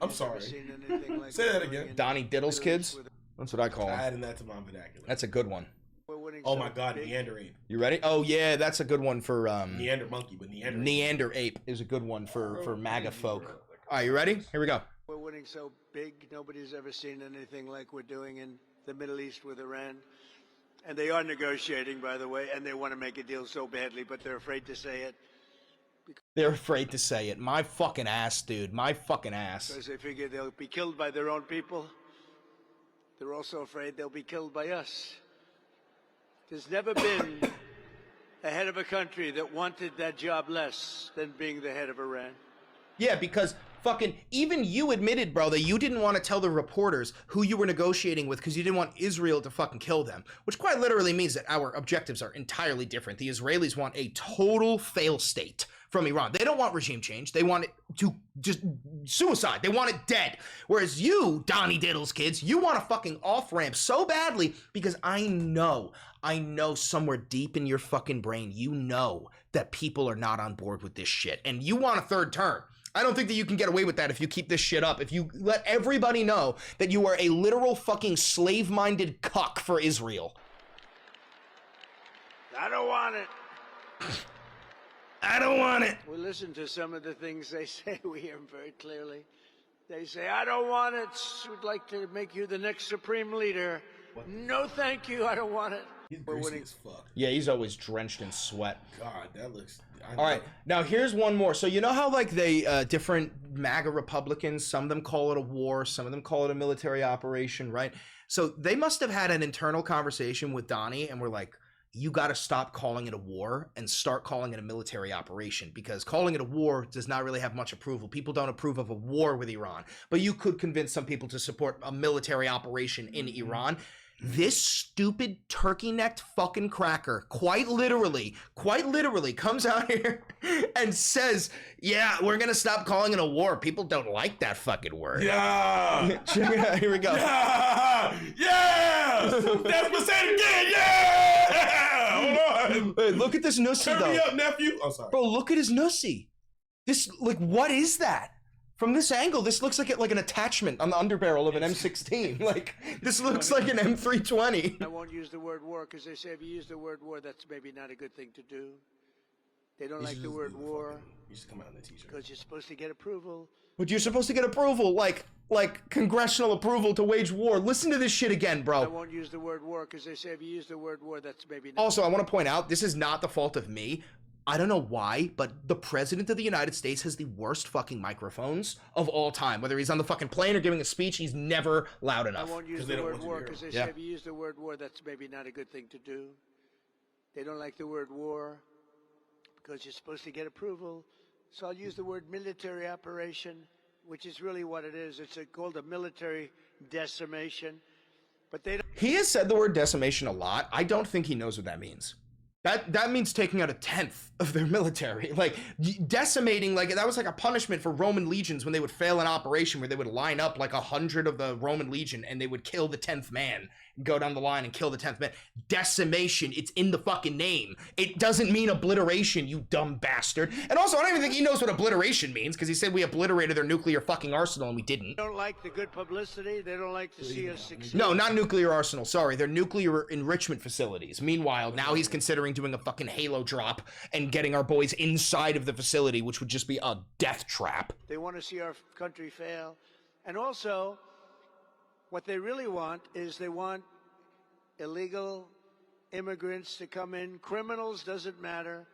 I'm sorry. Say that again. Donnie Diddle's kids? That's what I call them. Adding that to my vernacular. That's a good one. Oh my God, Neander ape. You ready? Oh yeah, that's a good one for Neander monkey, but Neander ape is a good one for MAGA folk. All right, you ready? Here we go. We're winning so big, nobody's ever seen anything like we're doing in the Middle East with Iran. And they are negotiating, by the way, and they want to make a deal so badly, but they're afraid to say it. They're afraid to say it. My fucking ass, dude. My fucking ass. Because they figure they'll be killed by their own people. They're also afraid they'll be killed by us. There's never been a head of a country that wanted that job less than being the head of Iran. Yeah, because fucking even you admitted, bro, that you didn't want to tell the reporters who you were negotiating with because you didn't want Israel to fucking kill them, which quite literally means that our objectives are entirely different. The Israelis want a total fail state from Iran. They don't want regime change. They want it to just suicide. They want it dead. Whereas you, Donnie Diddles kids, you want a fucking off-ramp so badly because I know somewhere deep in your fucking brain, you know that people are not on board with this shit. And you want a third term. I don't think that you can get away with that if you keep this shit up. If you let everybody know that you are a literal fucking slave-minded cuck for Israel. I don't want it. I don't want it. We listen to some of the things they say. We hear them very clearly. They say, I don't want it. We'd like to make you the next supreme leader. What? No, thank you. I don't want it. He's greasy as fuck. Yeah, he's always drenched in sweat. God, that looks... All right, now here's one more. So you know how like they different MAGA Republicans, some of them call it a war, some of them call it a military operation, right? So they must have had an internal conversation with Donnie and were like, you got to stop calling it a war and start calling it a military operation, because calling it a war does not really have much approval. People don't approve of a war with Iran, but you could convince some people to support a military operation in Iran. This stupid turkey-necked fucking cracker quite literally comes out here and says, yeah, we're gonna stop calling it a war. People don't like that fucking word. Yeah. Check it out. Here we go. Yeah. Yeah. That's what said again. Yeah. Hold on. Hey, look at this nussy, Turn though. me up, nephew. Oh, sorry. Bro, look at his nussy. This, like, what is that? From this angle, this looks like an attachment on the underbarrel of an M16. Like, this looks like an M320. I won't use the word war because they say if you use the word war, that's maybe not a good thing to do. They don't like the word war. You should come out in the t-shirt. Because you're supposed to get approval. But you're supposed to get approval, like congressional approval to wage war. Listen to this shit again, I bro. won't use the word war because they say if you use the word war, that's maybe not. Also, I want to point out, this is not the fault of me. I don't know why, but the president of the United States has the worst fucking microphones of all time. Whether he's on the fucking plane or giving a speech, he's never loud I enough. won't use the word war because they say if you use the word war, that's maybe not a good thing to do. They don't like the word war because you're supposed to get approval. So I'll use the word military operation, which is really what it is. It's called a military decimation. But they don't. He has said the word decimation a lot. I don't think he knows what that means. That means taking out 1/10 of their military. Like, decimating, like, that was like a punishment for Roman legions when they would fail an operation, where they would line up like 100 of the Roman legion and they would kill the 10th man, go down the line and kill the 10th man. Decimation, it's in the fucking name. It doesn't mean obliteration, you dumb bastard. And also, I don't even think he knows what obliteration means, because he said we obliterated their nuclear fucking arsenal and we didn't. They don't like the good publicity. They don't like to see us succeed. No, not nuclear arsenal, sorry. They're nuclear enrichment facilities. Meanwhile, now he's considering doing a fucking halo drop and getting our boys inside of the facility, which would just be a death trap. They want to see our country fail. And also, what they really want is they want illegal immigrants to come in. Criminals, doesn't matter,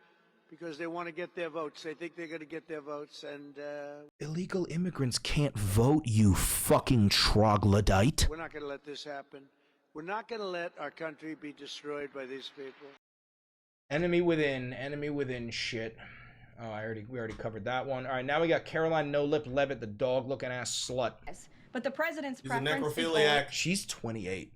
because they want to get their votes. They think they're going to get their votes. And illegal immigrants can't vote, you fucking troglodyte. we're not going to let this happen. We're not going to let our country be destroyed by these people. Enemy within shit. Oh, we already covered that one. All right, now we got Caroline No Lip Levitt, the dog looking ass slut. But the president's He's a preference is necrophiliac. She's 28.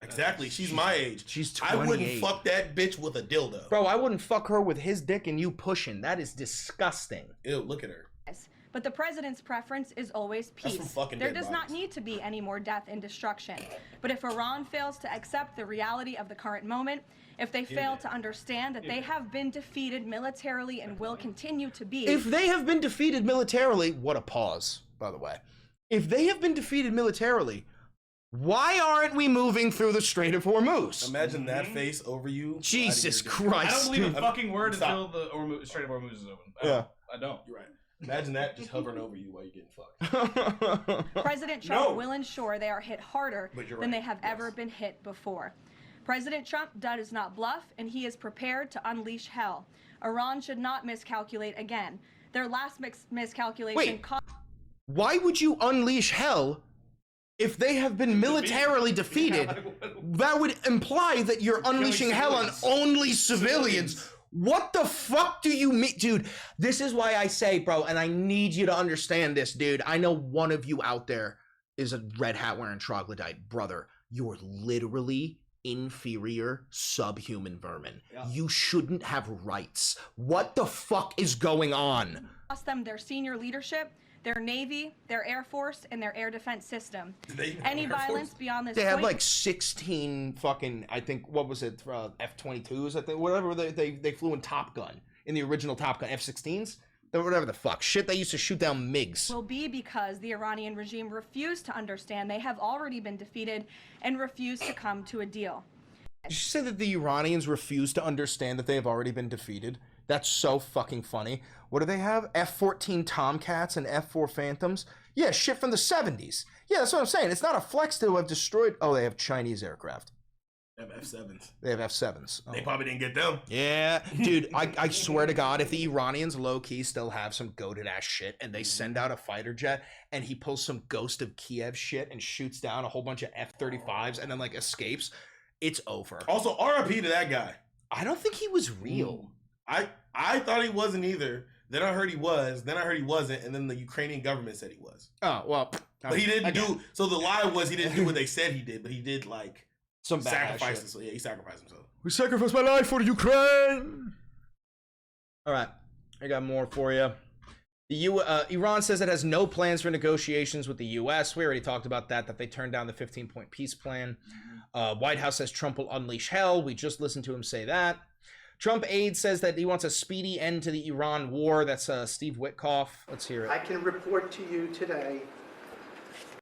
Exactly. She's my age. She's I 28. wouldn't fuck that bitch with a dildo. Bro, I wouldn't fuck her with his dick and you pushing. That is disgusting. Ew, look at her. But the president's preference is always That's from peace. fucking There dead does not bodies. need to be any more death and destruction. But if Iran fails to accept the reality of the current moment, if they fail to understand that they have been defeated militarily and will continue to be. If they have been defeated militarily, what a pause, by the way. If they have been defeated militarily, why aren't we moving through the Strait of Hormuz? Imagine that face over you. Jesus I Christ. don't believe a fucking word Stop. until the Strait of Hormuz is open. Yeah. I don't. You're right. Imagine that just hovering over you while you're getting fucked. President Trump will ensure they are hit harder But you're than right, they have yes. ever been hit before. President Trump does not bluff, and he is prepared to unleash hell. Iran should not miscalculate again. Their last miscalculation Wait. Why would you unleash hell if they have been militarily defeated? That would imply that you're unleashing hell on only civilians. What the fuck do you mean? Dude, this is why I say, bro, and I need you to understand this, dude. I know one of you out there is a red hat wearing troglodyte. Brother, you're literally inferior subhuman vermin. Yeah. You shouldn't have rights. What the fuck is going on? Lost them their senior leadership, their Navy, their Air Force, and their air defense system. Any violence beyond this They point... had like 16 fucking, I think, what was it, F-22s, I think, whatever they flew in Top Gun, in the original Top Gun, F-16s? Whatever the fuck. Shit, they used to shoot down MiGs. Will be because the Iranian regime refused to understand they have already been defeated and refused to come to a deal. Did you say that the Iranians refuse to understand that they have already been defeated? That's so fucking funny. What do they have? F-14 Tomcats and F-4 Phantoms? Yeah, shit from the 70s. Yeah, that's what I'm saying. It's not a flex to have destroyed... Oh, they have Chinese aircraft. They have F-7s. They have F-7s. Oh. They probably didn't get them. Yeah. Dude, I swear to God, if the Iranians low-key still have some goated-ass shit and they send out a fighter jet and he pulls some Ghost of Kiev shit and shoots down a whole bunch of F-35s and then, like, escapes, it's over. Also, RIP to that guy. I don't think he was real. I thought he wasn't either. Then I heard he was. Then I heard he wasn't. And then the Ukrainian government said he was. Oh, well. But he didn't do... So the lie was he didn't do what they said he did, but he did, like... Some sacrifices. So yeah, he sacrificed himself. We sacrificed my life for Ukraine. All right, I got more for you. Iran says it has no plans for negotiations with the U.S. We already talked about that they turned down the 15-point peace plan. White House says Trump will unleash hell. We just listened to him say that. Trump aide says that he wants a speedy end to the Iran war. That's Steve Witkoff. Let's hear it. I can report to you today.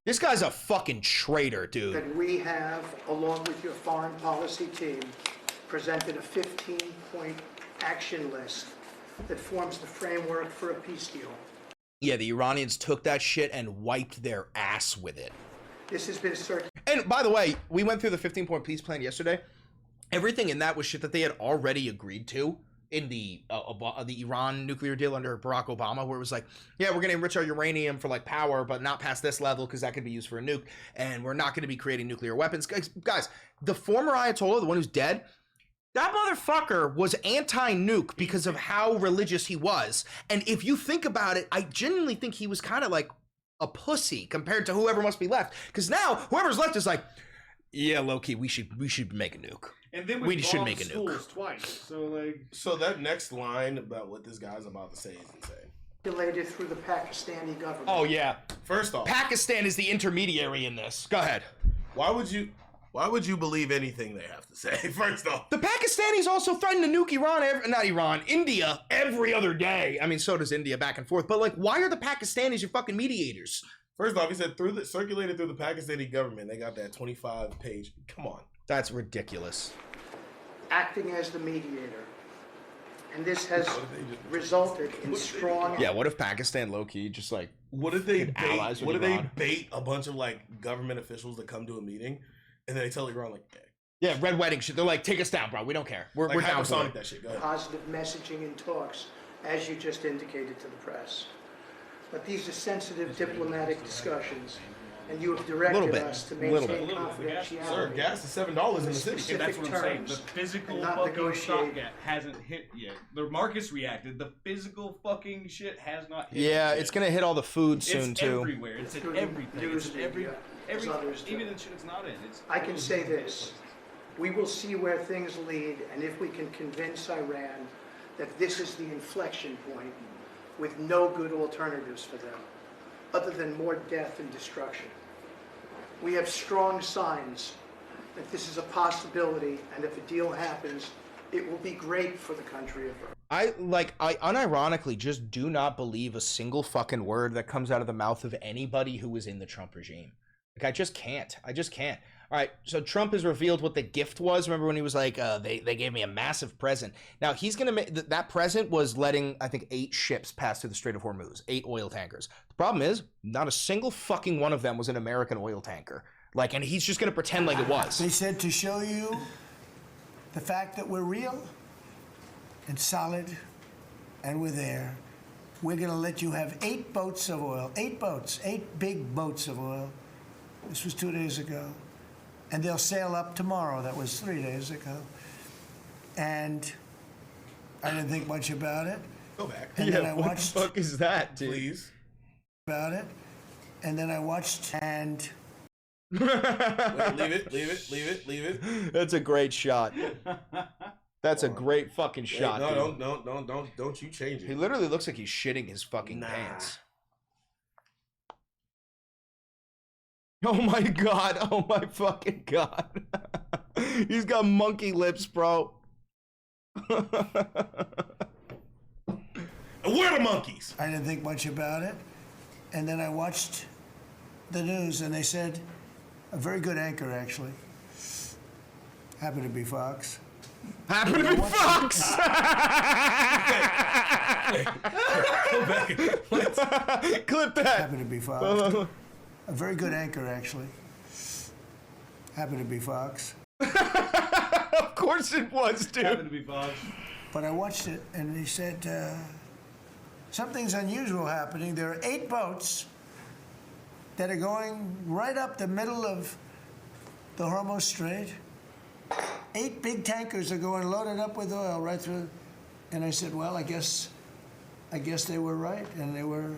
This guy's a fucking traitor, dude. That we have, along with your foreign policy team, presented a 15-point action list that forms the framework for a peace deal. Yeah, the Iranians took that shit and wiped their ass with it. This has been circulated. And by the way, we went through the 15-point peace plan yesterday. Everything in that was shit that they had already agreed to in the Iran nuclear deal under Barack Obama, where it was like, yeah, we're going to enrich our uranium for like power, but not past this level because that could be used for a nuke, and we're not going to be creating nuclear weapons. Guys, the former Ayatollah, the one who's dead, that motherfucker was anti-nuke because of how religious he was. And if you think about it, I genuinely think he was kind of like a pussy compared to whoever must be left. Because now whoever's left is like, yeah, low-key, we should make a nuke. And then we should make a nuke twice. So that next line about what this guy's about to say is insane. Related through the Pakistani government. Oh yeah. First off, Pakistan is the intermediary in this. Go ahead. Why would you believe anything they have to say? First off, the Pakistanis also threaten to nuke India every other day. I mean, so does India back and forth. But like, why are the Pakistanis your fucking mediators? First off, he said circulated through the Pakistani government. They got that 25-page. Come on. That's ridiculous. Acting as the mediator. And this has resulted in strong... Yeah, what if Pakistan low-key just like... What if they bait a bunch of like government officials that come to a meeting and then they tell Iran like, hey. Yeah, red wedding shit. They're like, take us down, bro. We don't care. We're down for it. That shit. Go ahead. Positive messaging in talks, as you just indicated to the press. But these are sensitive diplomatic discussions, and you have directed us to maintain confidentiality. Sir, gas is $7 in the city. That's what I'm saying. The physical fucking shock hasn't hit yet. The market's reacted. The physical fucking shit has not hit. Yeah, it's gonna hit all the food soon too. It's everywhere. It's in everything. It's in every even in shit it's not in. I can say this: we will see where things lead, and if we can convince Iran that this is the inflection point, with no good alternatives for them, other than more death and destruction. We have strong signs that this is a possibility, and if a deal happens, it will be great for the country of Iran. I unironically just do not believe a single fucking word that comes out of the mouth of anybody who is in the Trump regime. Like, I just can't. All right, so Trump has revealed what the gift was. Remember when he was like, they gave me a massive present. Now, he's going to make... That present was letting, I think, 8 ships pass through the Strait of Hormuz. 8 oil tankers. The problem is, not a single fucking one of them was an American oil tanker. Like, and he's just going to pretend like it was. They said to show you the fact that we're real and solid and we're there, we're going to let you have 8 boats of oil. 8 boats. 8 big boats of oil. This was 2 days ago. And they'll sail up tomorrow. That was 3 days ago. And I didn't think much about it. Go back. And then I what watched the fuck is that, dude? Please. about it. And then I watched and Wait, leave it. That's a great shot. That's a great fucking shot. No, dude. don't you change He it. literally looks like he's shitting his fucking pants. Oh my god. Oh my fucking god. He's got monkey lips, bro. Where are the monkeys? I didn't think much about it. And then I watched the news and they said, a very good anchor actually, happened to be Fox. Happened to be Fox! Go back. Clip that. Happened to be Fox. A very good anchor actually, happened to be Fox. Of course it was, dude. Happened to be Fox. But I watched it and he said, something's unusual happening. There are 8 boats that are going right up the middle of the Hormuz Strait. 8 big tankers are going loaded up with oil right through. And I said, well, I guess they were right, and they were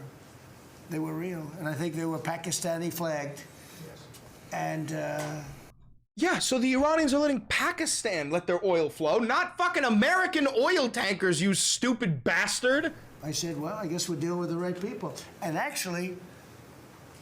real. And I think they were Pakistani flagged. And yeah, so the Iranians are letting Pakistan let their oil flow, not fucking American oil tankers, you stupid bastard. I said, well, I guess we're dealing with the right people. And actually,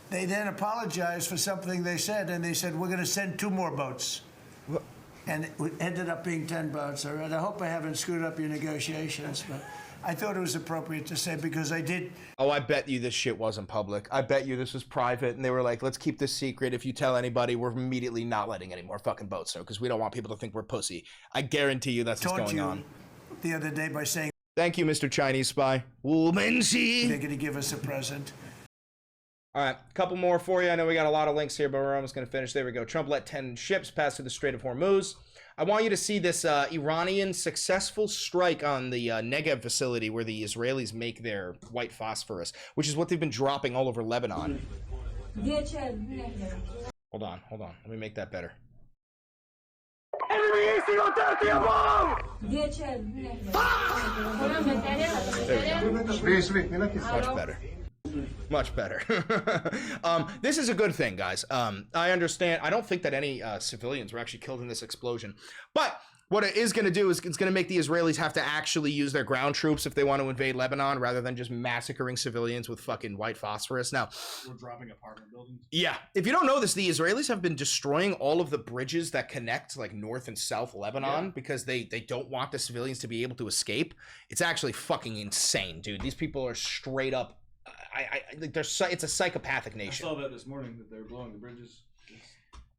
they then apologized for something they said, and they said, we're going to send 2 more boats. What? And it ended up being 10 boats. All right, I hope I haven't screwed up your negotiations, but I thought it was appropriate to say because I did. Oh, I bet you this shit wasn't public. I bet you this was private, and they were like, let's keep this secret. If you tell anybody, we're immediately not letting any more fucking boats through, because we don't want people to think we're pussy. I guarantee you that's what's going on. The other day by saying Thank you, Mr. Chinese spy. they're going to give us a present. All right, a couple more for you. I know we got a lot of links here, but we're almost going to finish. There we go. Trump let 10 ships pass through the Strait of Hormuz. I want you to see this Iranian successful strike on the Negev facility where the Israelis make their white phosphorus, which is what they've been dropping all over Lebanon. Hold on. Let me make that better. Much better. This is a good thing, guys. I understand. I don't think that any civilians were actually killed in this explosion. But what it is going to do is it's going to make the Israelis have to actually use their ground troops if they want to invade Lebanon rather than just massacring civilians with fucking white phosphorus. Now, we're dropping apartment buildings. Yeah. If you don't know this, the Israelis have been destroying all of the bridges that connect like North and South Lebanon because they don't want the civilians to be able to escape. It's actually fucking insane, dude. These people are straight up it's a psychopathic nation. I saw that this morning that they're blowing the bridges.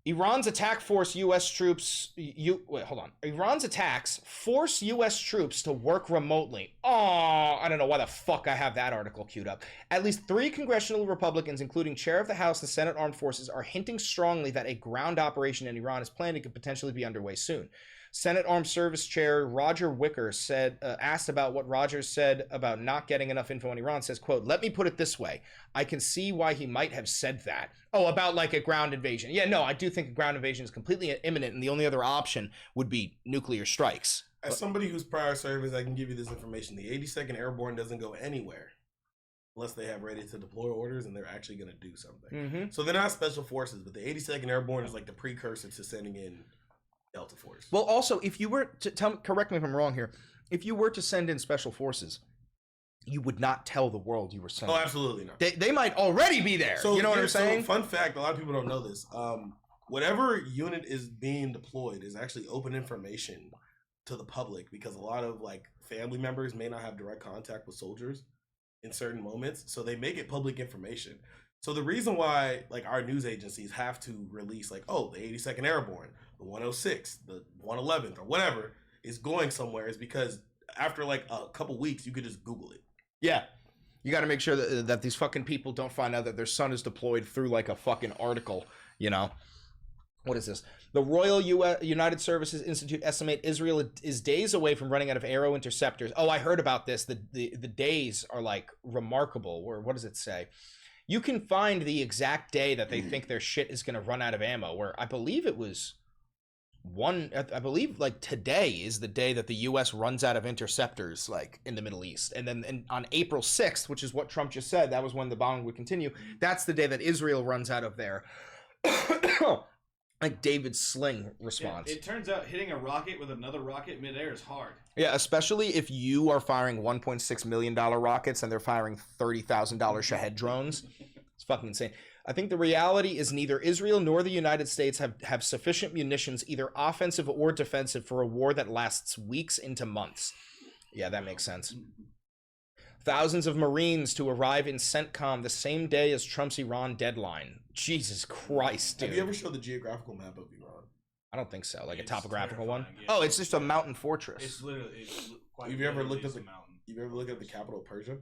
Iran's attack force U.S. troops. Iran's attacks force U.S. troops to work remotely. Oh, I don't know why the fuck I have that article queued up. At least 3 congressional Republicans, including Chair of the House and Senate Armed Forces, are hinting strongly that a ground operation in Iran is planned and could potentially be underway soon. Senate Armed Service Chair Roger Wicker said, asked about what Rogers said about not getting enough info on Iran, says, quote, "Let me put it this way. I can see why he might have said that." Oh, about like a ground invasion. Yeah, no, I do think a ground invasion is completely imminent, and the only other option would be nuclear strikes. As somebody who's prior service, I can give you this information. The 82nd Airborne doesn't go anywhere unless they have ready to deploy orders and they're actually going to do something. So they're not special forces, but the 82nd Airborne is like the precursor to sending in Delta Force. Well, also, if you were to correct me if I'm wrong here, if you were to send in special forces, you would not tell the world you were sending. Oh, absolutely not. They might already be there. So, you know what I'm saying? So, fun fact, a lot of people don't know this. Whatever unit is being deployed is actually open information to the public because a lot of like family members may not have direct contact with soldiers in certain moments. So they make it public information. So the reason why like our news agencies have to release like, oh, the 82nd Airborne, the 106th, the 111th, or whatever is going somewhere is because after like a couple weeks, you could just Google it. Yeah. You got to make sure that these fucking people don't find out that their son is deployed through like a fucking article, you know? What is this? The Royal United Services Institute estimate Israel is days away from running out of arrow interceptors. Oh, I heard about this. The days are like remarkable. Or what does it say? You can find the exact day that they think their shit is going to run out of ammo, where I believe it was I believe like today is the day that the U.S. runs out of interceptors like in the Middle East. And then on April 6th, which is what Trump just said, that was when the bombing would continue. That's the day that Israel runs out of their like David Sling response. It turns out hitting a rocket with another rocket midair is hard. Yeah, especially if you are firing $1.6 million rockets and they're firing $30,000 Shahed drones. It's fucking insane. I think the reality is neither Israel nor the United States have sufficient munitions, either offensive or defensive, for a war that lasts weeks into months. Yeah, that makes sense. Thousands of Marines to arrive in CENTCOM the same day as Trump's Iran deadline. Jesus Christ, dude. Have you ever showed the geographical map of Iran? I don't think so. Like a topographical one? Yeah. Oh, it's just a mountain fortress. It's literally... Have you ever looked at the mountain? You've ever looked at the capital of Persia?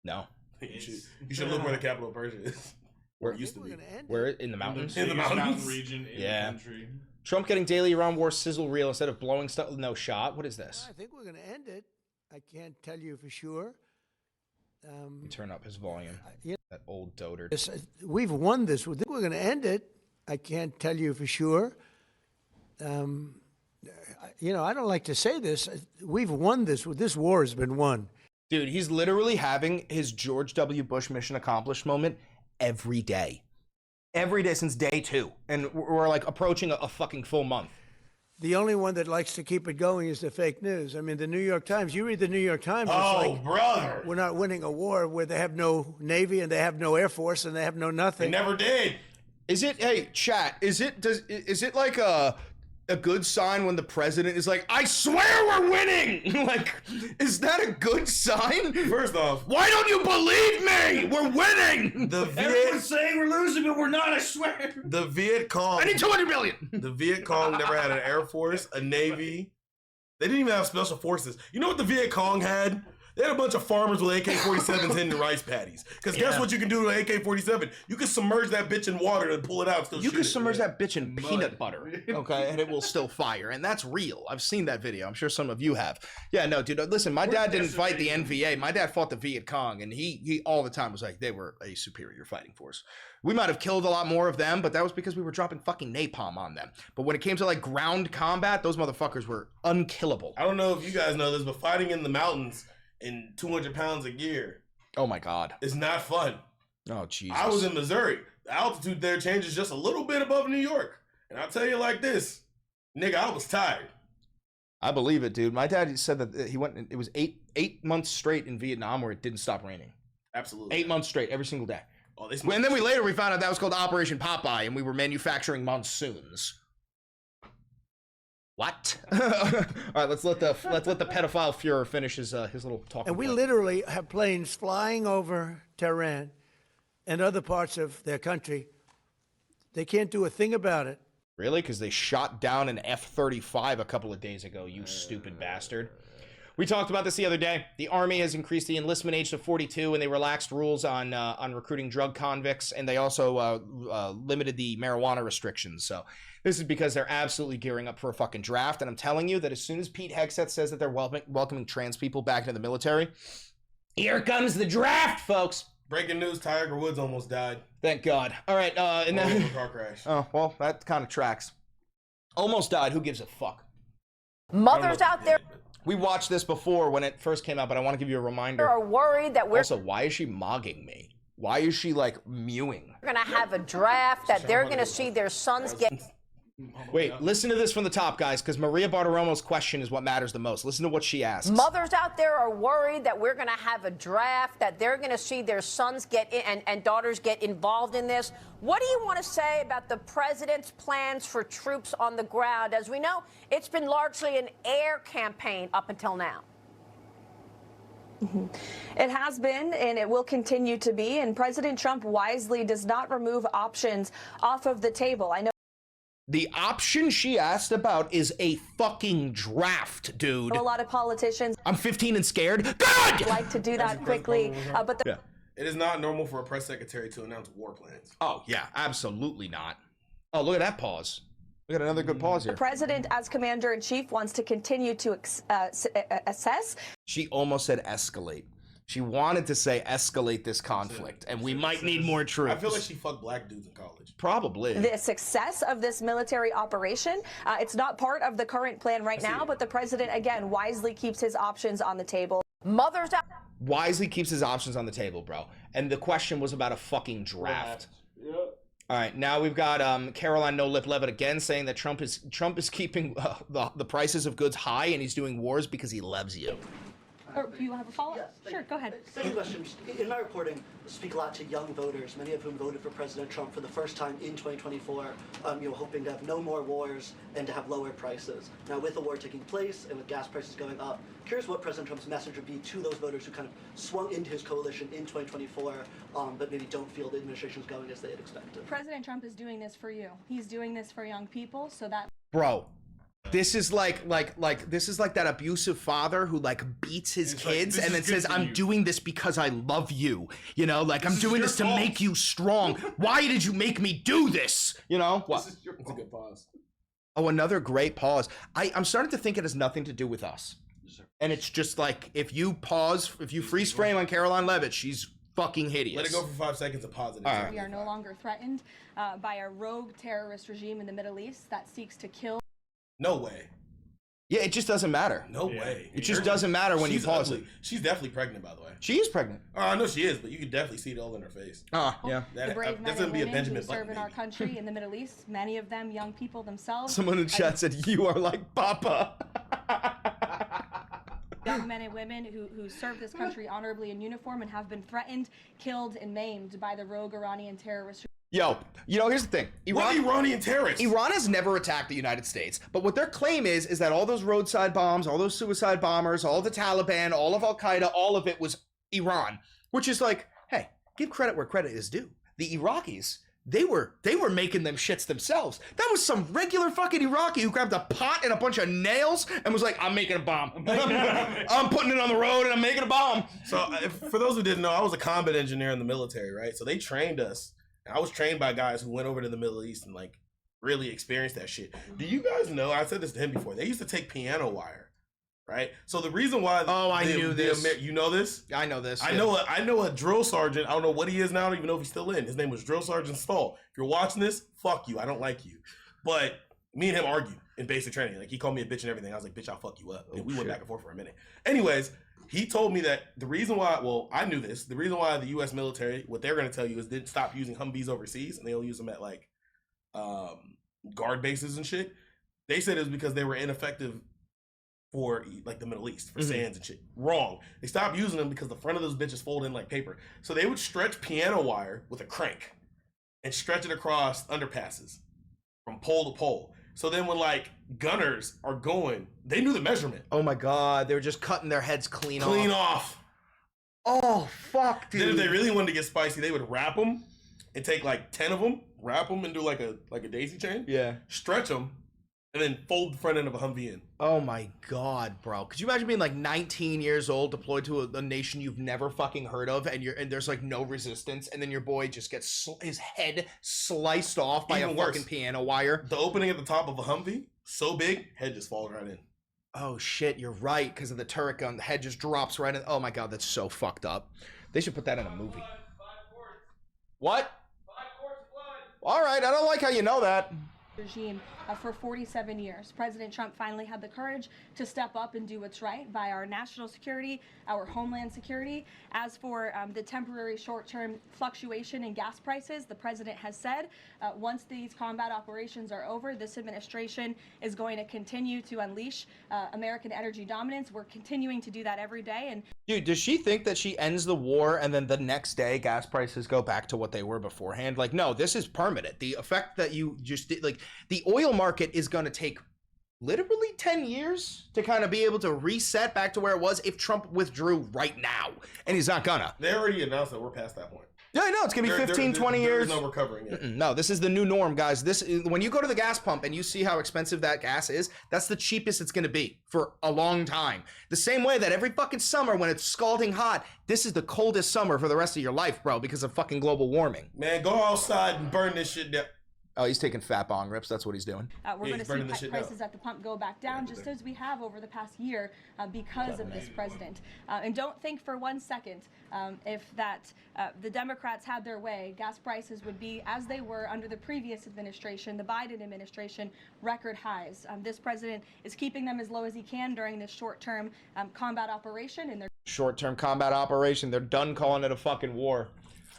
No. You should look where the capital of Persia is. Where it used to be. Where? In the mountains? In the mountains. Region in the country. Trump getting daily Iran war sizzle reel instead of blowing stuff. No shot. What is this? I think we're going to end it. I can't tell you for sure. Turn up his volume. That old dotard. We've won this. We think we're going to end it. I can't tell you for sure. You know, I don't like to say this. We've won this. This war has been won. Dude, he's literally having his George W. Bush mission accomplished moment every day. Every day since day 2. And we're like approaching a fucking full month. The only one that likes to keep it going is the fake news. I mean, the New York Times, you read the New York Times. Oh, like, brother. We're not winning a war where they have no Navy and they have no Air Force and they have no nothing. They never did. Is it, hey, chat, is it like a good sign when the president is like, I swear we're winning? Like, is that a good sign? First off, why don't you believe me? We're winning. Everyone's saying we're losing, but we're not, I swear. The Viet Cong. I need 200 million. The Viet Cong never had an Air Force, a Navy. They didn't even have special forces. You know what the Viet Cong had? They had a bunch of farmers with AK-47s hitting rice paddies. Because guess what you can do with an AK-47? You can submerge that bitch in water and pull it out. You can submerge that bitch in peanut butter, okay, and it will still fire. And that's real. I've seen that video. I'm sure some of you have. Yeah, no, dude, listen, my dad didn't fight the NVA. My dad fought the Viet Cong, and he all the time was like, they were a superior fighting force. We might have killed a lot more of them, but that was because we were dropping fucking napalm on them. But when it came to like ground combat, those motherfuckers were unkillable. I don't know if you guys know this, but fighting in the mountains in 200 pounds of gear. Oh my God. It's not fun. Oh Jesus. I was in Missouri. The altitude there changes just a little bit above New York. And I'll tell you like this, nigga, I was tired. I believe it, dude. My dad said that he went, it was eight months straight in Vietnam where it didn't stop raining. Absolutely. 8 months straight, every single day. Oh, this and then we found out that was called Operation Popeye and we were manufacturing monsoons. What? All right, let's let the pedophile Fuhrer finish his little talk. And we literally have planes flying over Tehran and other parts of their country. They can't do a thing about it. Really? Because they shot down an F-35 a couple of days ago, you stupid bastard. We talked about this the other day. The Army has increased the enlistment age to 42, and they relaxed rules on recruiting drug convicts, and they also limited the marijuana restrictions. So this is because they're absolutely gearing up for a fucking draft, and I'm telling you that as soon as Pete Hegseth says that they're welcoming trans people back into the military, here comes the draft, folks. Breaking news, Tiger Woods almost died. Thank God. All right, and then a car crash. Oh, well, that kind of tracks. Almost died. Who gives a fuck? Mothers out there We watched this before when it first came out, but I want to give you a reminder. are worried that we're Also, why is she mogging me? Why is she like mewing? going to have a draft, that they're going to see their sons get. Wait, listen to this from the top, guys, because Maria Bartiromo's question is what matters the most. Listen to what she asks. Mothers out there are worried that we're going to have a draft, that they're going to see their sons get in, and daughters get involved in this. What do you want to say about the president's plans for troops on the ground? As we know, it's been largely an air campaign up until now. It has been, and it will continue to be, and President Trump wisely does not remove options off of the table. I know the option she asked about is a fucking draft, dude. a lot of politicians I'm 15 and scared. God! like to do that quickly, but the It is not normal for a press secretary to announce war plans. Oh, yeah, absolutely not. Oh, look at that pause. We got another good pause here. president, as commander-in-chief, wants to continue to assess. She almost said escalate. She wanted to say escalate this conflict, and we might need more troops. I feel like she fucked black dudes in college. Probably. The success of this military operation, it's not part of the current plan right now, but the president, again, wisely keeps his options on the table. Mothers out. Wisely keeps his options on the table, bro. And the question was about a fucking draft. Yep. All right, now we've got Caroline No Lip Levitt again saying that Trump is keeping the prices of goods high, and he's doing wars because he loves you. Or do you have a follow-up? Yes, Sure, go ahead. Second question. In my reporting, I speak a lot to young voters, many of whom voted for President Trump for the first time in 2024, hoping to have no more wars and to have lower prices. Now, with the war taking place and with gas prices going up, curious what President Trump's message would be to those voters who kind of swung into his coalition in 2024, but maybe don't feel the administration's going as they had expected. President Trump is doing this for you. He's doing this for young people so that... Bro, this is like that abusive father who like beats his kids and then says, I'm doing this because I love you. You know, like I'm doing this to make you strong. Why did you make me do this? You know? What? It's a good pause. Oh, another great pause. I'm starting to think it has nothing to do with us. And it's just like, if you freeze frame on Caroline Levitt, she's fucking hideous. Let it go for 5 seconds and pause it. We are no longer threatened by a rogue terrorist regime in the Middle East that seeks to kill. No way. Yeah, it just doesn't matter. No way. It just doesn't matter when you pause it. She's definitely pregnant, by the way. She is pregnant. Oh, I know she is, but you can definitely see it all in her face. Yeah. The brave men and women who serve in our country in the Middle East, many of them young people themselves. Someone in the chat said, you are like Papa. Young men and women who serve this country honorably in uniform and have been threatened, killed, and maimed by the rogue Iranian terrorists. Yo, here's the thing. What Iranian terrorists? Iran has never attacked the United States, but what their claim is that all those roadside bombs, all those suicide bombers, all the Taliban, all of Al-Qaeda, all of it was Iran, which is like, hey, give credit where credit is due. The Iraqis, they were making them shits themselves. That was some regular fucking Iraqi who grabbed a pot and a bunch of nails and was like, I'm making a bomb. I'm putting it on the road and I'm making a bomb. So for those who didn't know, I was a combat engineer in the military, right? So they trained us. I was trained by guys who went over to the Middle East and like really experienced that shit. Do you guys know? I said this to him before. They used to take piano wire, right? So the reason why I knew this. You know this? I know this. I know a drill sergeant. I don't know what he is now. I don't even know if he's still in. His name was Drill Sergeant Stahl. If you're watching this, fuck you. I don't like you. But me and him argued in basic training. Like he called me a bitch and everything. I was like, bitch, I'll fuck you up. And we went back and forth for a minute. Anyways. He told me that the reason why, I knew this, the reason why the U.S. military, what they're going to tell you is they stop using Humvees overseas and they'll use them at like guard bases and shit. They said it was because they were ineffective for like the Middle East, for sands and shit. Wrong. They stopped using them because the front of those bitches fold in like paper. So they would stretch piano wire with a crank and stretch it across underpasses from pole to pole. So then when like gunners are going, they knew the measurement. Oh my God, they were just cutting their heads clean off. Oh, fuck, dude. Then if they really wanted to get spicy, they would wrap them and take like 10 of them, wrap them and do like a daisy chain. Yeah. Stretch them and then fold the front end of a Humvee in. Oh my God, bro. Could you imagine being like 19 years old, deployed to a nation you've never fucking heard of, and there's like no resistance, and then your boy just gets his head sliced off by a fucking piano wire? The opening at the top of a Humvee, so big, head just falls right in. Oh shit, you're right, because of the turret gun, the head just drops right in. Oh my God, that's so fucked up. They should put that in a movie. What? 5 quarts of blood. All right, I don't like how you know that. Regime for 47 years. President Trump finally had the courage to step up and do what's right by our national security, our homeland security. As for the temporary short-term fluctuation in gas prices, the president has said once these combat operations are over, this administration is going to continue to unleash American energy dominance. We're continuing to do that every day. And dude, does she think that she ends the war and then the next day gas prices go back to what they were beforehand? Like, no, this is permanent. The effect that you just did, like, the oil market is going to take literally 10 years to kind of be able to reset back to where it was if Trump withdrew right now. And he's not gonna. They already announced that we're past that point. Yeah, I know. It's going to be 15, 20 years. There's no recovering it. No, this is the new norm, guys. When you go to the gas pump and you see how expensive that gas is, that's the cheapest it's going to be for a long time. The same way that every fucking summer when it's scalding hot, this is the coldest summer for the rest of your life, bro, because of fucking global warming. Man, go outside and burn this shit down. Oh, he's taking fat bong rips. That's what he's doing. We're going to see prices at the pump go back down, just as we have over the past year because of this president. And don't think for 1 second if the Democrats had their way, gas prices would be as they were under the previous administration, the Biden administration, record highs. This president is keeping them as low as he can during this short-term combat operation. And Short-term combat operation. They're done calling it a fucking war.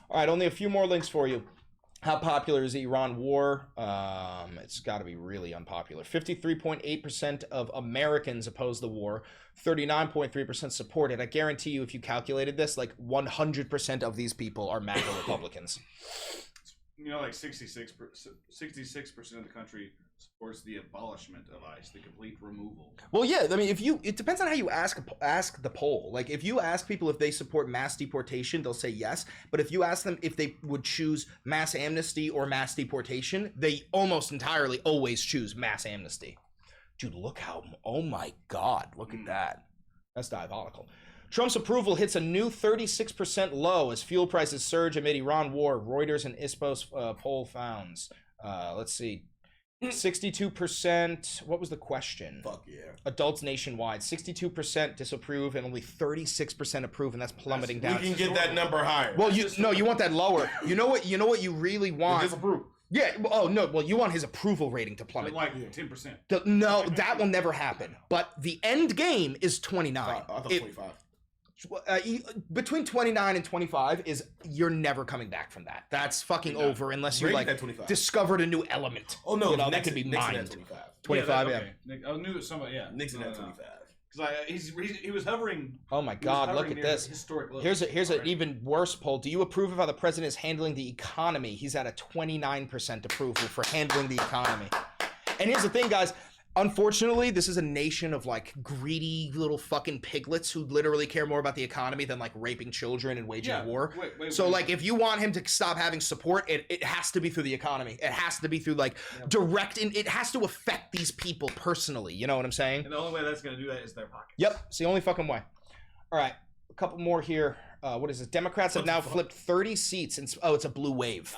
All right, only a few more links for you. How popular is the Iran war? It's got to be really unpopular. 53.8% of Americans oppose the war. 39.3% support it. I guarantee you, if you calculated this, like 100% of these people are MAGA Republicans. You know, like 66% of the country supports the abolishment of ICE, the complete removal. Well, yeah, I mean, it depends on how you ask the poll. Like, if you ask people if they support mass deportation, they'll say yes. But if you ask them if they would choose mass amnesty or mass deportation, they almost entirely always choose mass amnesty. Dude, look how, oh my God, look at that. That's diabolical. Trump's approval hits a new 36% low as fuel prices surge amid Iran war. Reuters and ISPOS poll founds. Let's see. 62%. What was the question? Fuck yeah. Adults nationwide. 62% disapprove and only 36% approve, and that's plummeting down. We can get that number higher. Well, you want that lower. You know what you really want? Disapprove. Yeah. Oh no. Well, you want his approval rating to plummet. Like 10%. No, that will never happen. But the end game is 29. I thought 25. Between 29 and 25 is you're never coming back from that. That's fucking over unless you like discovered a new element. Oh no, that could be mined. 25, yeah. I knew it was somebody. Yeah, Nixon at 25. Because he was hovering. Oh my God! Look at this. Here's an even worse poll. Do you approve of how the president is handling the economy? He's at a 29% approval for handling the economy. And here's the thing, guys. Unfortunately, this is a nation of like greedy little fucking piglets who literally care more about the economy than like raping children and waging war. Wait, if you want him to stop having support, it has to be through the economy. It has to be through like direct, it has to affect these people personally. You know what I'm saying? And the only way that's going to do that is their pockets. Yep, it's the only fucking way. All right, a couple more here. What is this? Democrats have now flipped 30 seats. It's a blue wave.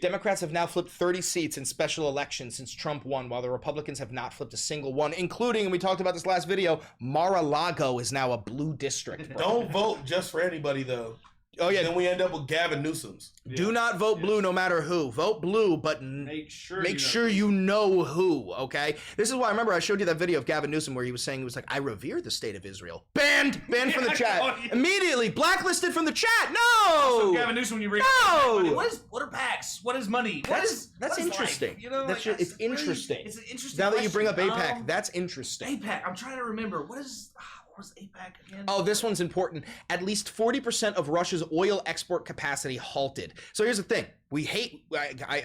Democrats have now flipped 30 seats in special elections since Trump won, while the Republicans have not flipped a single one, including, and we talked about this last video, Mar-a-Lago is now a blue district. Don't vote just for anybody, though. Oh, yeah. Then we end up with Gavin Newsom's. Do not vote blue no matter who. Vote blue, but make sure you know who, okay? This is why I remember I showed you that video of Gavin Newsom where he was saying, he was like, I revere the state of Israel. Banned from the chat. Immediately, blacklisted from the chat. No! Also, Gavin Newsom, when you read no! What are PACs? What is money? That's interesting. Life? You know, it's interesting. It's an interesting now that you bring up question. APAC, that's interesting. APAC, I'm trying to remember. What was APAC again? Oh, this one's important. At least 40% of Russia's oil export capacity halted. So here's the thing. We hate,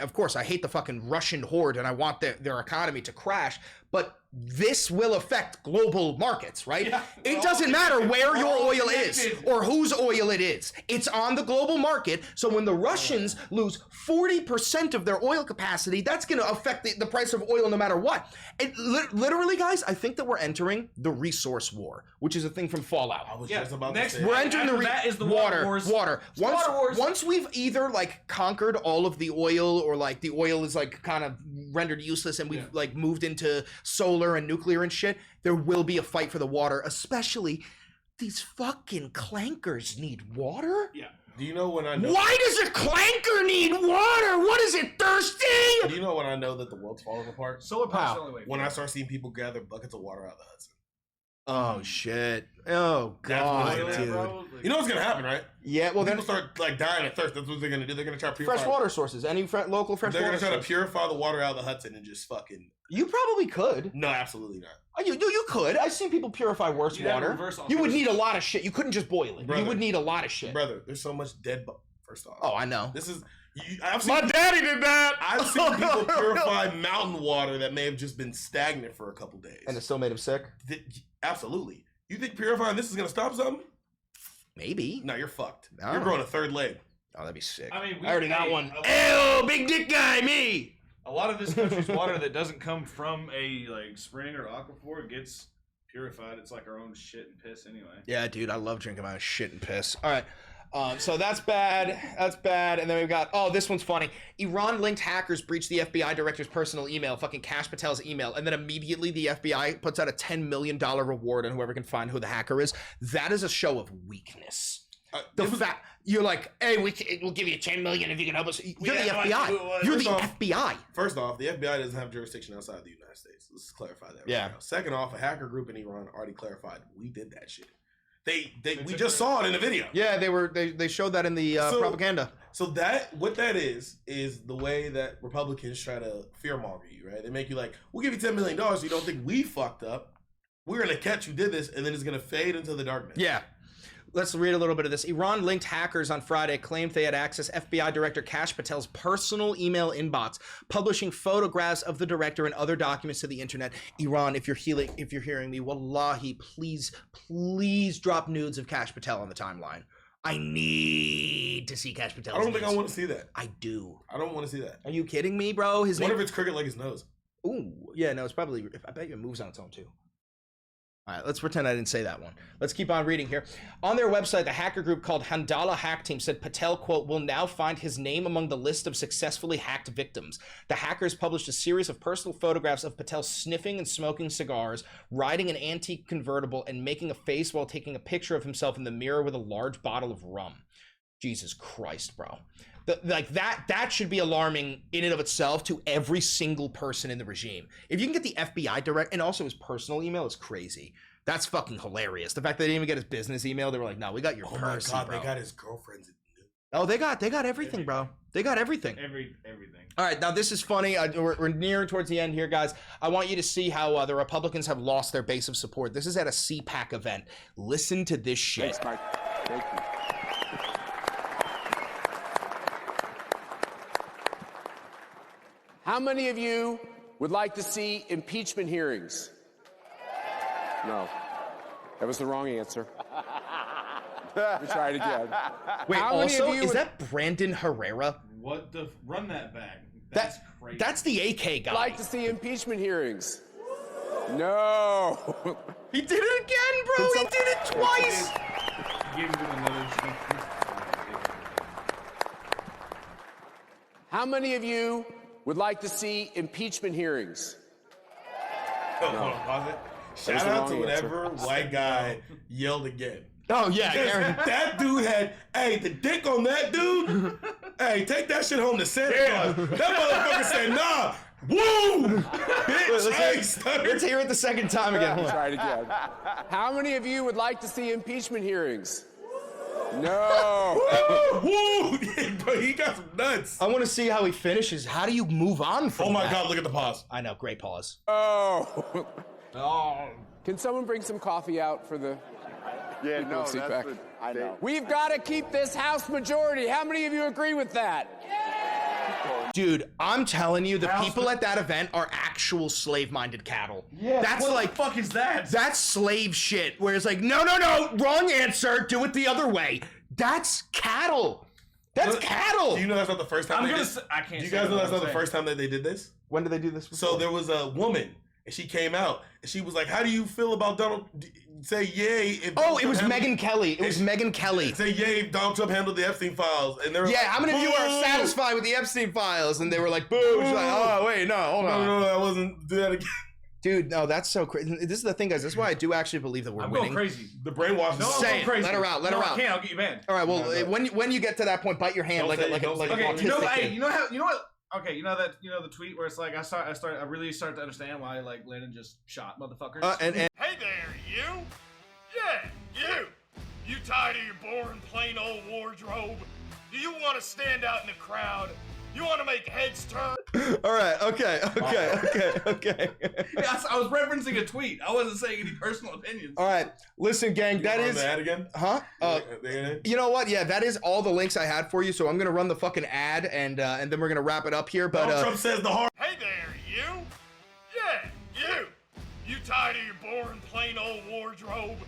of course, I hate the fucking Russian horde and I want their economy to crash, but this will affect global markets, right? Yeah, it doesn't matter where your oil is or whose oil it is. It's on the global market. So when the Russians lose 40% of their oil capacity, that's going to affect the price of oil no matter what. Literally, guys, I think that we're entering the resource war, which is a thing from Fallout. I was just about to say. We're entering the water wars. Water. Once we've either like conquered all of the oil or like the oil is like kind of rendered useless and we've like moved into solar and nuclear and shit, there will be a fight for the water, especially these fucking clankers need water? Yeah. Do you know when I know? Why does a clanker need water? What is it, thirsty? Do you know when I know that the world's falling apart? Solar power's the only way. When I start seeing people gather buckets of water out of the Hudson. Oh shit! Oh god, dude! You know what's gonna happen, right? Yeah, well, people start like dying of thirst. That's what they're gonna do. They're gonna try to purify fresh water sources. Any local fresh water. They're gonna try to purify the water out of the Hudson and just fucking. You probably could. No, absolutely not. Oh, you could. I've seen people purify worse water. You would need a lot of shit. You couldn't just boil it. Brother, you would need a lot of shit. Brother, there's so much dead. First off. Oh, I know. This is. My daddy did that. I've seen people purify mountain water that may have just been stagnant for a couple days, and it still made him sick. Absolutely. You think purifying this is gonna stop something? Maybe. No, you're fucked. No. You're growing a third leg. Oh, that'd be sick. I mean, I already got one. Ew, big dick guy, me. A lot of this country's water that doesn't come from a like spring or aquifer gets purified. It's like our own shit and piss anyway. Yeah, dude, I love drinking my own shit and piss. All right. So that's bad. That's bad. And then we've got, oh, this one's funny. Iran-linked hackers breached the FBI director's personal email, fucking Kash Patel's email, and then immediately the FBI puts out a $10 million reward on whoever can find who the hacker is. That is a show of weakness. The fact you're like, hey, we'll give you $10 million if you can help us. You're the FBI. You're the FBI. First off, the FBI doesn't have jurisdiction outside the United States. Let's clarify that. Yeah. Right now. Second off, a hacker group in Iran already clarified we did that shit. We just saw it in the video. Yeah, they showed that in the propaganda. So what that is the way that Republicans try to fearmonger you, right? They make you like, we'll give you $10 million so you don't think we fucked up. We're gonna catch who did this, and then it's gonna fade into the darkness. Yeah. Let's read a little bit of this. Iran-linked hackers on Friday claimed they had accessed FBI Director Kash Patel's personal email inbox, publishing photographs of the director and other documents to the internet. Iran, if you're hearing me, wallahi, please drop nudes of Kash Patel on the timeline. I need to see Kash Patel. I don't think I want to see that. I do. I don't want to see that. Are you kidding me, bro? What if it's crooked like his nose? Ooh, yeah, no, it's probably. I bet you it moves on its own too. All right, let's pretend I didn't say that one. Let's keep on reading here. On their website, the hacker group called Handala Hack Team said Patel, quote, will now find his name among the list of successfully hacked victims. The hackers published a series of personal photographs of Patel sniffing and smoking cigars, riding an antique convertible, and making a face while taking a picture of himself in the mirror with a large bottle of rum. Jesus Christ, bro. That should be alarming in and of itself to every single person in the regime. If you can get the FBI direct and also his personal email is crazy. That's fucking hilarious. The fact they didn't even get his business email, they were like, no, we got your personal. Oh my God, they got his girlfriend's. Oh, they got everything, bro. They got everything. Everything. All right, now this is funny. We're nearing towards the end here, guys. I want you to see how the Republicans have lost their base of support. This is at a CPAC event. Listen to this shit. Thanks, Mike. Thank you. How many of you would like to see impeachment hearings? No. That was the wrong answer. Let me try it again. Wait, also, is that Brandon Herrera? What the? Run that back. That's crazy. That's the AK guy. Like to see impeachment hearings? No. He did it again, bro. He did it twice. Give him another chance. How many of you would like to see impeachment hearings? Oh, hold on, pause it. Shout out to whatever white guy yelled again. Oh, yeah, Aaron. That dude had, the dick on that dude. Hey, take that shit home to Santa Claus. That motherfucker said, nah, woo, bitch. Let's hear it the second time again. Try it again. How many of you would like to see impeachment hearings? No. Woo! Bro, he got some nuts. I want to see how he finishes. How do you move on from Oh my that? God, look at the pause. I know, great pause. Oh. Can someone bring some coffee out for the people of CPAC? I know. We've got to keep this House majority. How many of you agree with that? Dude, I'm telling you, the people at that event are actual slave-minded cattle. Yeah, that's what like the fuck is that? That's slave shit. Where it's like, no, wrong answer. Do it the other way. That's cattle. That's cattle. Do you know that's not the first time? I can't. Do you guys know that's not the first time that they did this? When did they do this? So there was a woman, and she came out, and she was like, "How do you feel about Donald? Say yay." If it was Megyn Kelly. It was Megyn Kelly. Say yay if Donald Trump handled the Epstein files, and they were how many of you are satisfied with the Epstein files? And they were like, boo. She's like, oh wait, no, hold on. No, I wasn't. Do that again. Dude, no, that's so crazy. This is the thing, guys. This is why I do actually believe that we're winning. I'm going crazy. The brainwash. No, Say I'm it. crazy. Let her out. Let her out. I can't. I'll get you banned. All right. Well, when you get to that point, bite your hand like an autistic kid. You know what? Okay, you know the tweet where it's like I really start to understand why like Landon just shot motherfuckers. Hey there, you! Yeah, you! You tired of your boring plain old wardrobe? Do you want to stand out in the crowd? You want to make heads turn? All right. Okay. Yeah, I was referencing a tweet. I wasn't saying any personal opinions. All right. Listen, gang. That is. That again? Huh? You know what? Yeah, that is all the links I had for you. So I'm gonna run the fucking ad and then we're gonna wrap it up here. But Trump says the hard. Hey there, you! Yeah, you! You tired of your boring plain old wardrobe?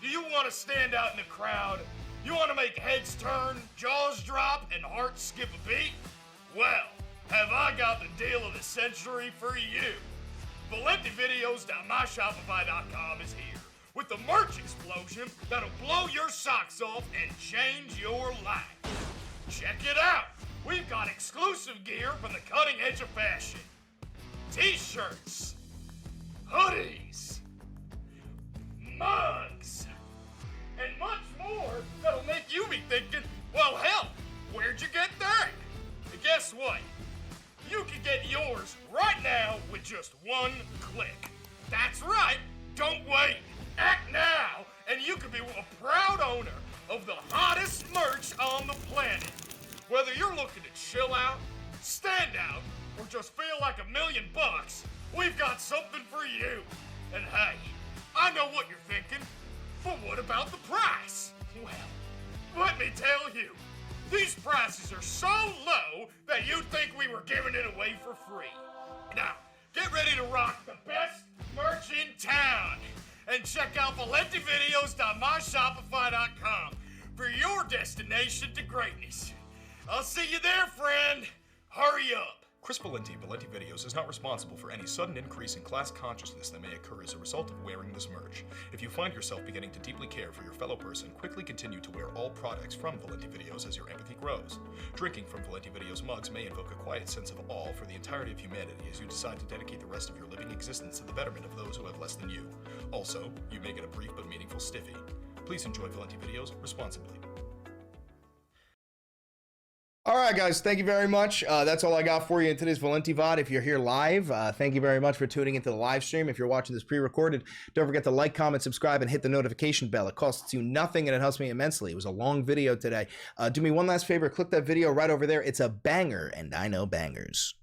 Do you want to stand out in the crowd? You want to make heads turn, jaws drop, and hearts skip a beat? Well, have I got the deal of the century for you? ValentiVideos.myshopify.com is here. with the merch explosion that'll blow your socks off and change your life. Check it out. We've got exclusive gear from the cutting edge of fashion. T-shirts, hoodies, mugs, and much more that'll make you be thinking, well, hell, where'd you get that? And guess what? You can get yours right now with just one click. That's right. Don't wait. Act now, and you can be a proud owner of the hottest merch on the planet. Whether you're looking to chill out, stand out, or just feel like $1,000,000, we've got something for you. And hey, I know what you're thinking, but what about the price? Well, let me tell you, these prices are so low that you'd think we were giving it away for free. Now, get ready to rock the best merch in town. And check out valentivideos.myshopify.com for your destination to greatness. I'll see you there, friend. Hurry up. Chris Valenti Videos is not responsible for any sudden increase in class consciousness that may occur as a result of wearing this merch. If you find yourself beginning to deeply care for your fellow person, quickly continue to wear all products from Valenti Videos as your empathy grows. Drinking from Valenti Videos mugs may invoke a quiet sense of awe for the entirety of humanity as you decide to dedicate the rest of your living existence to the betterment of those who have less than you. Also, you may get a brief but meaningful stiffy. Please enjoy Valenti Videos responsibly. All right, guys, thank you very much. That's all I got for you in today's Valenti VOD. If you're here live, thank you very much for tuning into the live stream. If you're watching this pre-recorded, don't forget to like, comment, subscribe, and hit the notification bell. It costs you nothing, and it helps me immensely. It was a long video today. Do me one last favor. Click that video right over there. It's a banger, and I know bangers.